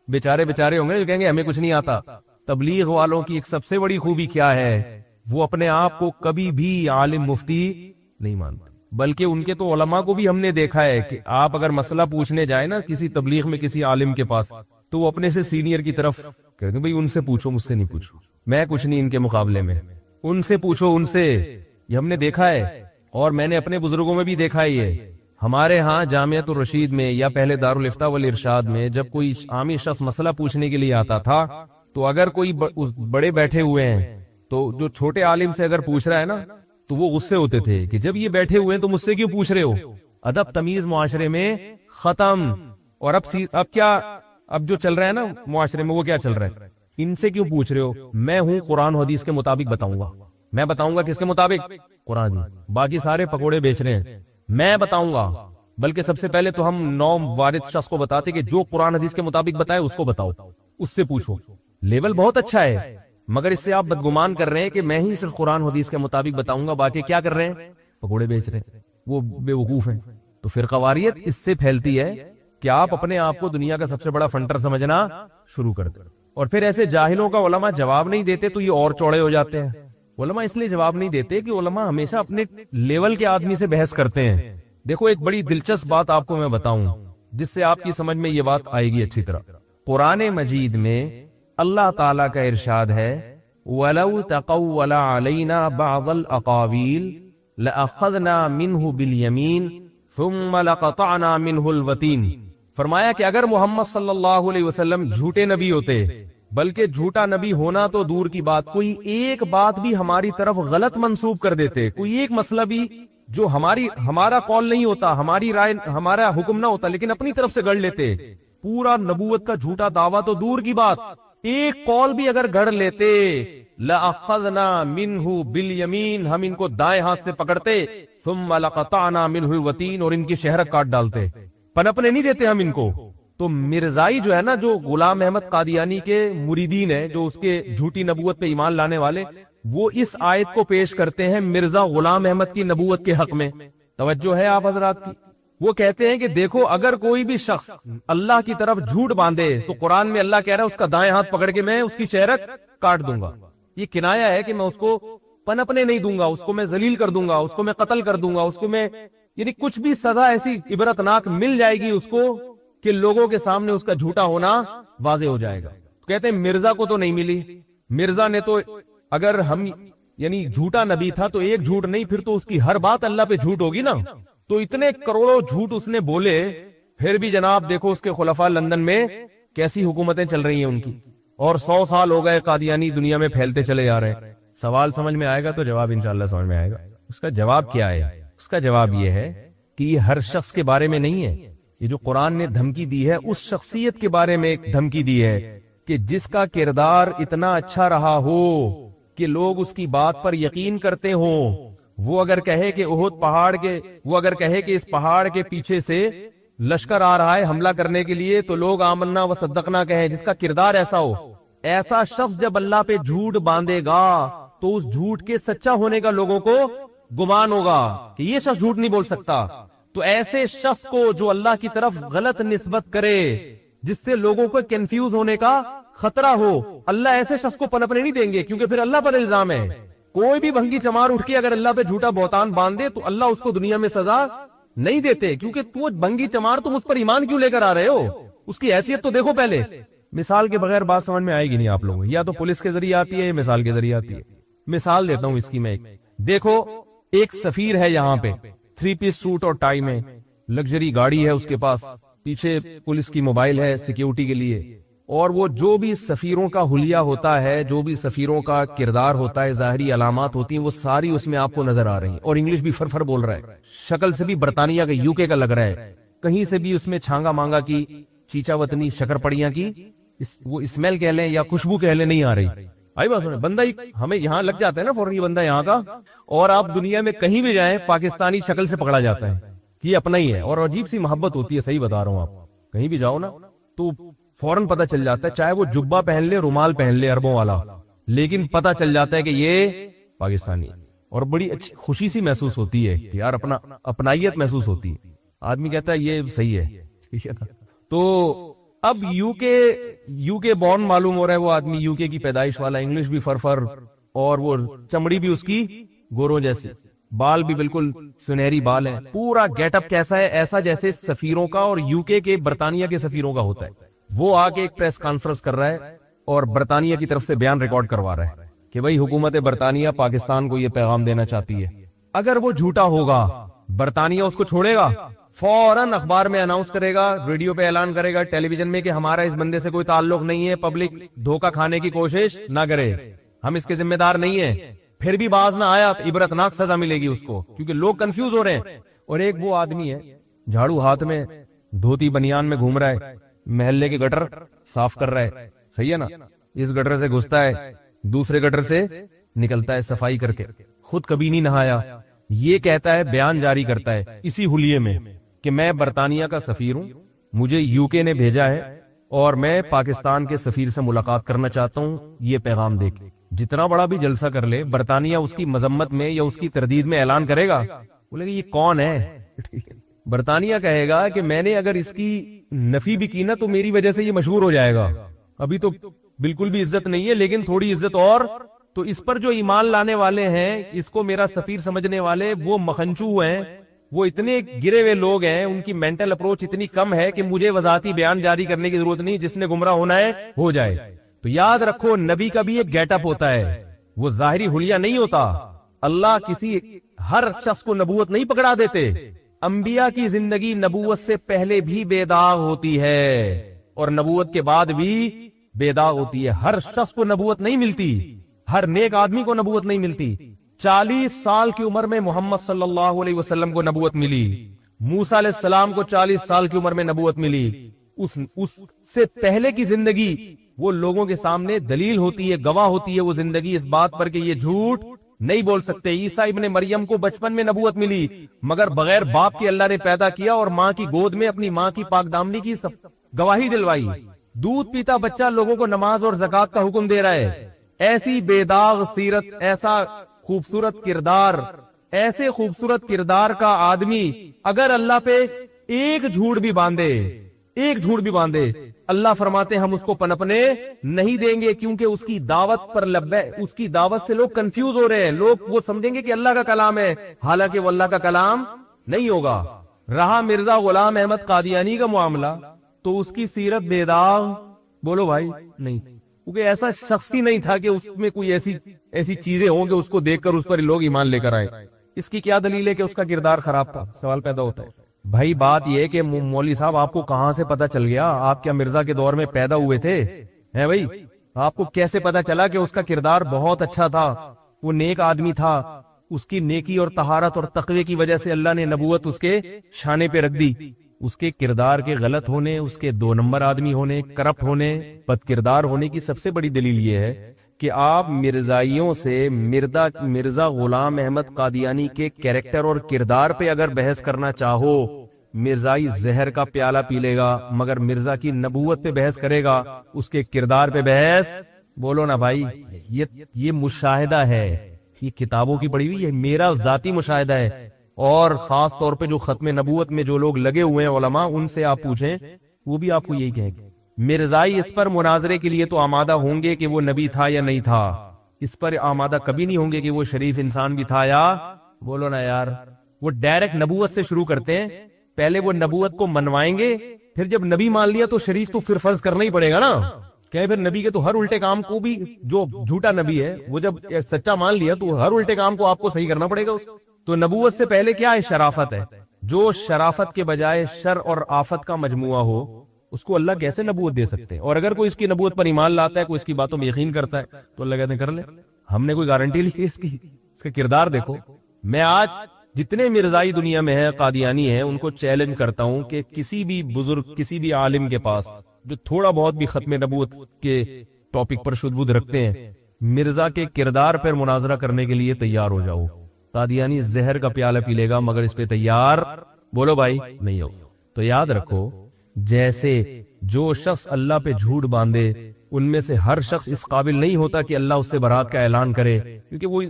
بیچارے ہوں گے جو کہیں گے ہمیں کچھ نہیں آتا. تبلیغ والوں کی ایک سب سے بڑی خوبی کیا ہے، وہ اپنے آپ کو کبھی بھی عالم مفتی نہیں مانتے، بلکہ ان کے تو علماء کو بھی ہم نے دیکھا ہے کہ آپ اگر مسئلہ پوچھنے جائیں نا کسی تبلیغ میں کسی عالم کے پاس تو وہ اپنے سے سینئر کی طرف کہتے ہیں بھئی ان سے پوچھو، مجھ سے نہیں پوچھو، میں کچھ نہیں ان کے مقابلے میں، ان سے پوچھو ان سے. یہ ہم نے دیکھا ہے اور میں نے اپنے بزرگوں میں بھی دیکھا ہے. یہ ہمارے ہاں جامعۃ الرشید میں یا پہلے دارالفتاء والارشاد میں جب کوئی عامی شخص مسئلہ پوچھنے کے لیے آتا تھا تو اگر کوئی بڑے بیٹھے ہوئے ہیں تو جو چھوٹے عالم سے اگر پوچھ رہا ہے نا تو وہ غصے ہوتے تھے کہ جب یہ بیٹھے ہوئے ہیں تو مجھ سے کیوں پوچھ رہے ہو، ادب تمیز معاشرے میں ختم. اور اب کیا اب جو چل رہا ہے نا معاشرے میں وہ کیا چل رہا ہے؟ ان سے کیوں پوچھ رہے ہو؟ میں ہوں قرآن و حدیث کے مطابق بتاؤں گا. میں بتاؤں گا کس کے مطابق؟ قرآن. باقی سارے پکوڑے بیچ رہے ہیں، میں بتاؤں گا. بلکہ سب سے پہلے تو ہم نو وارث شخص کو بتاتے کہ جو قرآن حدیث کے مطابق بتائے اس کو بتاؤ، اس سے پوچھو. لیول بہت اچھا ہے، مگر اس سے آپ بدگمان کر رہے ہیں کہ میں ہی صرف قرآن حدیث کے مطابق بتاؤں گا، باقی کیا کر رہے ہیں؟ پکوڑے بیچ رہے ہیں. وہ بے وقوف ہیں. تو فرقواریت اس سے پھیلتی ہے کہ آپ اپنے آپ کو دنیا کا سب سے بڑا فنٹر سمجھنا شروع کر دیں. اور پھر ایسے جاہلوں کا علماء جواب نہیں دیتے تو یہ اور چوڑے ہو جاتے ہیں. علماء اس لیے جواب نہیں دیتے کہ علماء ہمیشہ اپنے لیول کے آدمی سے بحث کرتے ہیں. دیکھو ایک بڑی دلچسپ بات آپ کو میں بتاؤں جس سے آپ کی سمجھ میں یہ بات آئے گی اچھی طرح. قرآن مجید میں اللہ تعالیٰ کا ارشاد ہے وَلَوْ تَقَوَّلَ عَلَيْنَا بَعْضَ الْأَقَاوِيلِ لَأَخَذْنَا مِنْهُ بِالْيَمِينِ ثُمَّ لَقَطَعْنَا مِنْهُ الْوَتِينَ. فرمایا کہ اگر محمد صلی اللہ علیہ وسلم جھوٹے نبی ہوتے، بلکہ جھوٹا نبی ہونا تو دور کی بات، کوئی ایک بات بھی ہماری طرف غلط منسوب کر دیتے، کوئی ایک مسئلہ بھی جو ہمارا قول نہیں ہوتا، ہماری رائے، ہمارا حکم نہ ہوتا، لیکن اپنی طرف سے گڑھ لیتے، پورا نبوت کا جھوٹا دعویٰ تو دور کی بات، ایک قول بھی اگر گڑھ لیتے لَأَخَذْنَا مِنْهُ بِالْيَمِينِ، ہم ان کو دائیں ہاتھ سے پکڑتے، ثُمَّ لَقَطَعْنَا مِنْهُ الْوَتِينَ، اور ان کی شہرک کاٹ ڈالتے. پنپنے نہیں دیتے ہم ان کو. تو مرزائی جو ہے نا، جو غلام احمد قادیانی کے مریدین ہیں، جو اس کے جھوٹی نبوت پہ ایمان لانے والے، وہ اس آیت کو پیش کرتے ہیں مرزا غلام احمد کی نبوت کے حق میں. توجہ ہے آپ حضرات کی؟ وہ کہتے ہیں کہ دیکھو اگر کوئی بھی شخص اللہ کی طرف جھوٹ باندھے تو قرآن میں اللہ کہہ رہا ہے اس کا دائیں ہاتھ پکڑ کے میں اس کی شہرک کاٹ دوں گا. یہ کنایا ہے کہ میں اس کو پنپنے نہیں دوں گا، اس کو میں ذلیل کر دوں گا، اس کو میں قتل کر دوں گا، اس کو میں یعنی کچھ بھی سزا ایسی عبرتناک مل جائے گی اس کو کہ لوگوں کے سامنے اس کا جھوٹا ہونا واضح ہو جائے گا. کہتے ہیں مرزا کو تو نہیں ملی. مرزا نے تو اگر ہم یعنی جھوٹا نبی تھا تو ایک جھوٹ نہیں، پھر تو اس کی ہر بات اللہ پہ جھوٹ ہوگی نا. تو اتنے کروڑوں جھوٹ اس نے بولے، پھر بھی جناب دیکھو اس کے خلفاء لندن میں کیسی حکومتیں چل رہی ہیں ان کی، اور 100 سال ہو گئے قادیانی دنیا میں پھیلتے چلے جا رہے ہیں. سوال سمجھ میں آئے گا تو جواب انشاءاللہ سمجھ میں آئے گا. اس کا جواب کیا ہے؟ اس کا جواب یہ ہے کہ یہ ہر شخص کے بارے میں نہیں ہے. یہ جو قرآن نے دھمکی دی ہے اس شخصیت کے بارے میں ایک دھمکی دی ہے کہ جس کا کردار اتنا اچھا رہا ہو کہ لوگ اس کی بات پر یقین کرتے ہوں. وہ اگر کہے کہ اس پہاڑ کے پیچھے سے لشکر آ رہا ہے حملہ کرنے کے لیے تو لوگ آمنا و صدقنا کہیں، جس کا کردار ایسا ہو. ایسا شخص جب اللہ پہ جھوٹ باندھے گا تو اس جھوٹ کے سچا ہونے کا لوگوں کو گمان ہوگا کہ یہ شخص جھوٹ نہیں بول سکتا. تو ایسے شخص کو جو اللہ کی طرف غلط نسبت کرے جس سے لوگوں کو کنفیوز ہونے کا خطرہ ہو، اللہ ایسے شخص کو پنپنے نہیں دیں گے، کیونکہ پھر اللہ پر الزام ہے. کوئی بھی بھنگی چمار اٹھ کے اگر اللہ پہ جھوٹا بہتان باندھ دے تو اللہ اس کو دنیا میں سزا نہیں دیتے، کیونکہ تو بھنگی چمار تم اس پر ایمان کیوں لے کر آ رہے ہو؟ اس کی حیثیت تو دیکھو پہلے. مثال کے بغیر بات سمجھ میں آئے گی نہیں آپ لوگوں. یا تو پولیس کے ذریعے آتی ہے یا مثال کے ذریعے آتی ہے. مثال دیتا ہوں اس کی میں. دیکھو ایک سفیر ہے یہاں پہ، 3 پیس سوٹ اور ٹائی میں، لگژری گاڑی ہے اس کے پاس، پیچھے پولیس کی موبائل ہے سیکیورٹی کے لیے، اور وہ جو بھی سفیروں کا حلیہ ہوتا ہے، جو بھی سفیروں کا کردار ہوتا ہے، ظاہری علامات ہوتی ہیں، وہ ساری اس میں آپ کو نظر آ رہی ہیں. اور انگلش بھی فرفر بول رہا ہے، شکل سے بھی برطانیہ کا UK کا لگ رہا ہے، کہیں سے بھی اس میں چھانگا مانگا کی، چیچا وطنی، شکر پڑیاں کی وہ اسمیل کہہ لیں یا خوشبو کہہ لیں نہیں آ رہی. آئی بات سنیں، بندہ ہمیں یہاں لگ جاتا ہے نا فوراً، یہ بندہ یہاں کا، اور آپ دنیا میں کہیں بھی جائیں پاکستانی شکل سے پکڑا جاتا ہے کہ یہ اپنا ہی ہے. اور عجیب سی محبت ہوتی ہے، صحیح بتا رہا ہوں، آپ کہیں بھی جاؤ نا تو فوراً پتہ چل جاتا ہے، چاہے وہ جبہ پہن لے، رومال پہن لے عربوں والا، لیکن پتہ چل جاتا ہے کہ یہ پاکستانی. اور بڑی اچھی خوشی سی محسوس ہوتی ہے کہ یار اپنائیت محسوس ہوتی ہے. آدمی کہتا ہے یہ صحیح ہے، ٹھیک ہے نا. تو اب یو کے بورن معلوم ہو رہا ہے وہ آدمی، UK کی پیدائش والا، انگلش بھی فرفر، اور وہ چمڑی بھی اس کی گوروں جیسی، بال بھی بالکل سنہری بال ہیں، پورا گیٹ اپ کیسا ہے؟ ایسا جیسے سفیروں کا اور UK کے برطانیہ کے سفیروں کا ہوتا ہے. وہ آ کے ایک پریس کانفرنس کر رہا ہے اور برطانیہ کی طرف سے بیان ریکارڈ کروا رہا ہے کہ بھائی حکومت برطانیہ پاکستان کو یہ پیغام دینا چاہتی ہے. اگر وہ جھوٹا ہوگا برطانیہ اس کو چھوڑے گا؟ فوراً اخبار میں اناؤنس کرے گا، ریڈیو پہ اعلان کرے گا، ٹیلی ویژن میں کہ ہمارا اس بندے سے کوئی تعلق نہیں ہے، پبلک دھوکہ کھانے کی کوشش نہ کرے، ہم اس کے ذمہ دار نہیں ہیں. پھر بھی باز نہ آیا، عبرتناک سزا ملے گی اس کو، کیونکہ لوگ کنفیوز ہو رہے ہیں. اور ایک وہ آدمی ہے جھاڑو ہاتھ میں دھوتی بنیان میں گھوم رہا ہے, محلے کے گٹر صاف کر رہا ہے, صحیح ہے نا, اس گٹر سے گھستا ہے دوسرے گٹر سے نکلتا ہے صفائی کر کے, خود کبھی نہیں نہایا, یہ کہتا ہے بیان جاری کرتا ہے اسی حلیے میں کہ میں برطانیہ کا سفیر ہوں, مجھے یو کے نے بھیجا ہے اور میں پاکستان کے سفیر سے ملاقات کرنا چاہتا ہوں, یہ پیغام دے کے. جتنا بڑا بھی جلسہ کر لے, برطانیہ اس کی مذمت میں یا اس کی تردید میں اعلان کرے گا, بولے گا یہ کون ہے. برطانیہ کہے گا کہ میں نے اگر اس کی نفی بھی کی نا تو میری وجہ سے یہ مشہور ہو جائے گا, ابھی تو بالکل بھی عزت نہیں ہے لیکن تھوڑی عزت اور. تو اس پر جو ایمان لانے والے ہیں, اس کو میرا سفیر سمجھنے والے, وہ مخنچو ہیں, وہ اتنے گرے ہوئے لوگ ہیں, ان کی مینٹل اپروچ اتنی کم ہے کہ مجھے وضاحتی بیان جاری کرنے کی ضرورت نہیں, جس نے گمراہ ہونا ہے ہو جائے. تو یاد رکھو نبی کا بھی ایک گیٹ اپ ہوتا ہے, وہ ظاہری حلیہ نہیں ہوتا. اللہ کسی ہر شخص کو نبوت نہیں پکڑا دیتے. انبیاء کی زندگی نبوت سے پہلے بھی بے داغ ہوتی ہے اور نبوت کے بعد بھی بے داغ ہوتی ہے. ہر شخص کو نبوت نہیں ملتی, ہر نیک آدمی کو نبوت نہیں ملتی. 40 سال کی عمر میں محمد صلی اللہ علیہ وسلم کو نبوت ملی, موسیٰ علیہ السلام کو 40 سال کی عمر میں نبوت ملی. اس سے پہلے کی زندگی وہ لوگوں کے سامنے دلیل ہوتی ہے, گواہ ہوتی ہے وہ زندگی اس بات پر کہ یہ جھوٹ نہیں بول سکتے. عیسیٰ ابن مریم کو بچپن میں نبوت ملی مگر بغیر باپ کے اللہ نے پیدا کیا اور ماں کی گود میں اپنی ماں کی پاک دامنی کی گواہی دلوائی. دودھ پیتا بچہ لوگوں کو نماز اور زکوٰۃ کا حکم دے رہا ہے. ایسی بے داغ سیرت, ایسا خوبصورت کردار, ایسے خوبصورت کردار کا آدمی اگر اللہ پہ ایک جھوٹ بھی باندھے, اللہ فرماتے ہم اس کو پنپنے نہیں دیں گے, کیونکہ اس کی دعوت پر اس کی دعوت سے لوگ کنفیوز ہو رہے ہیں. لوگ وہ سمجھیں گے کہ اللہ کا کلام ہے, حالانکہ وہ اللہ کا کلام نہیں ہوگا. رہا مرزا غلام احمد قادیانی کا معاملہ, تو اس کی سیرت بے داغ بولو بھائی نہیں, کیونکہ ایسا شخص ہی نہیں تھا کہ اس میں کوئی ایسی چیزیں ہوں کہ اس کو دیکھ کر اس پر لوگ ایمان لے کر آئے. اس کی کیا دلیل ہے کہ اس کا کردار خراب تھا؟ سوال پیدا ہوتا ہے. بھائی بات یہ کہ مولوی صاحب آپ کو کہاں سے پتا چل گیا؟ آپ کیا مرزا کے دور میں پیدا ہوئے تھے؟ ہیں بھائی, آپ کو کیسے پتا چلا کہ اس کا کردار بہت اچھا تھا, وہ نیک آدمی تھا, اس کی نیکی اور طہارت اور تقوی کی وجہ سے اللہ نے نبوت اس کے شانے پہ رکھ دی. اس کے کردار کے غلط ہونے, اس کے 2 نمبر آدمی ہونے, کرپٹ ہونے, بد کردار ہونے کی سب سے بڑی دلیل یہ ہے کہ آپ مرزائیوں سے مرزا غلام احمد قادیانی کے کیریکٹر اور کردار پہ اگر بحث کرنا چاہو, مرزائی زہر کا پیالہ پی لے گا, مگر مرزا کی نبوت پہ بحث کرے گا, اس کے کردار پہ بحث بولو نا بھائی. یہ مشاہدہ ہے, یہ کتابوں کی پڑھی ہوئی, یہ میرا ذاتی مشاہدہ ہے. اور خاص طور پہ جو ختم نبوت میں جو لوگ لگے ہوئے ہیں علماء, ان سے آپ پوچھیں, وہ بھی آپ کو یہی کہیں گے. مرزائی اس پر مناظرے کے لیے تو آمادہ ہوں گے کہ وہ نبی تھا یا نہیں تھا, اس پر آمادہ کبھی نہیں ہوں گے کہ وہ شریف انسان بھی تھا یا بولو نا یار. وہ ڈائریکٹ نبوت سے شروع کرتے ہیں, پہلے وہ نبوت کو منوائیں گے, پھر جب نبی مان لیا تو شریف تو پھر فرض کرنا ہی پڑے گا نا. کہ پھر نبی کے تو ہر الٹے کام کو بھی, جو جھوٹا نبی ہے وہ جب سچا مان لیا تو ہر الٹے کام کو آپ کو صحیح کرنا پڑے گا. تو نبوت سے پہلے کیا ہے؟ شرافت ہے. جو شرافت کے بجائے شر اور آفت کا مجموعہ ہو, اس کو اللہ کیسے نبوت دے سکتے ہیں؟ اور اگر کوئی اس کی نبوت پر ایمان لاتا ہے, کوئی اس کی باتوں میں یقین کرتا ہے, تو اللہ کہتے ہیں کر لے, ہم نے کوئی گارنٹی لی اس کی, اس کا کردار دیکھو. میں آج جتنے مرزائی دنیا میں ہیں, قادیانی ہیں, ان کو چیلنج کرتا ہوں کہ کسی بھی بزرگ, کسی بھی عالم کے پاس جو تھوڑا بہت بھی ختم نبوت کے ٹاپک پر شدھ بدھ رکھتے ہیں, مرزا کے کردار پر مناظرہ کرنے کے لیے تیار ہو جاؤ. قادیانی زہر کا پیالہ پی لے گا مگر اس پہ تیار بولو بھائی نہیں ہو. تو یاد رکھو, جیسے جو شخص اللہ پہ جھوٹ باندھے, ان میں سے ہر شخص اس قابل نہیں ہوتا کہ اللہ اس سے برات کا اعلان کرے, کیونکہ وہ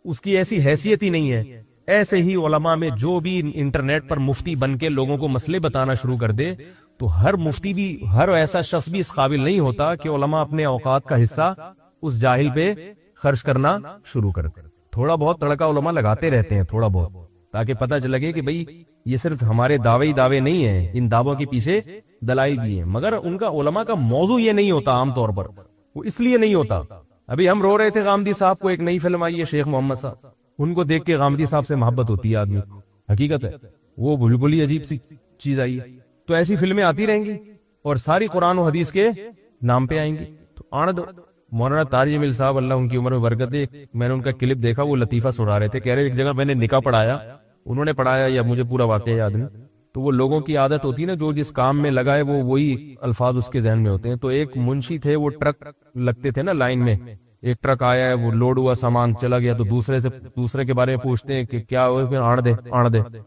اس کی ایسی حیثیت ہی نہیں ہے. ایسے ہی علماء میں جو بھی انٹرنیٹ پر مفتی بن کے لوگوں کو مسئلے بتانا شروع کر دے, تو ہر مفتی بھی, ہر ایسا شخص بھی اس قابل نہیں ہوتا کہ علماء اپنے اوقات کا حصہ اس جاہل پہ خرچ کرنا شروع کر دے. تھوڑا بہت تڑکا علماء لگاتے رہتے ہیں, تھوڑا بہت, تاکہ پتہ چلے کہ بھئی یہ صرف ہمارے دعوے نہیں ہیں, ان دعووں کے پیچھے دلائل بھی ہیں. مگر ان کا علماء کا موضوع یہ نہیں ہوتا, عام طور پر وہ اس لیے نہیں ہوتا. ابھی ہم رو رہے تھے غامدی صاحب کو, ایک نئی فلم آئی ہے شیخ محمد صاحب, ان کو دیکھ کے غامدی صاحب سے محبت ہوتی ہے آدمی, حقیقت ہے, وہ بالکل ہی عجیب سی چیز آئی ہے. تو ایسی فلمیں آتی رہیں گی اور ساری قرآن و حدیث کے نام پہ آئیں گی. تو آنے دو. مولانا طارق جمیل صاحب اللہ ان کی عمر میں برکت ہے, میں نے ان کا کلپ دیکھا, وہ لطیفہ سنا رہے تھے, کہہ رہے ایک جگہ میں نے نکاح پڑھایا انہوں نے پڑھایا یا مجھے پورا واقعہ یاد نہیں. تو وہ لوگوں کی عادت ہوتی ہے نا، جو جس کام میں لگا ہے وہ وہی الفاظ اس کے ذہن میں ہوتے ہیں. تو ایک منشی تھے، وہ ٹرک لگتے تھے نا لائن میں، ایک ٹرک آیا ہے، وہ لوڈ ہوا سامان چلا گیا، تو دوسرے کے بارے میں پوچھتے ہیں کہ کیا ہوا، پھر آڑ دے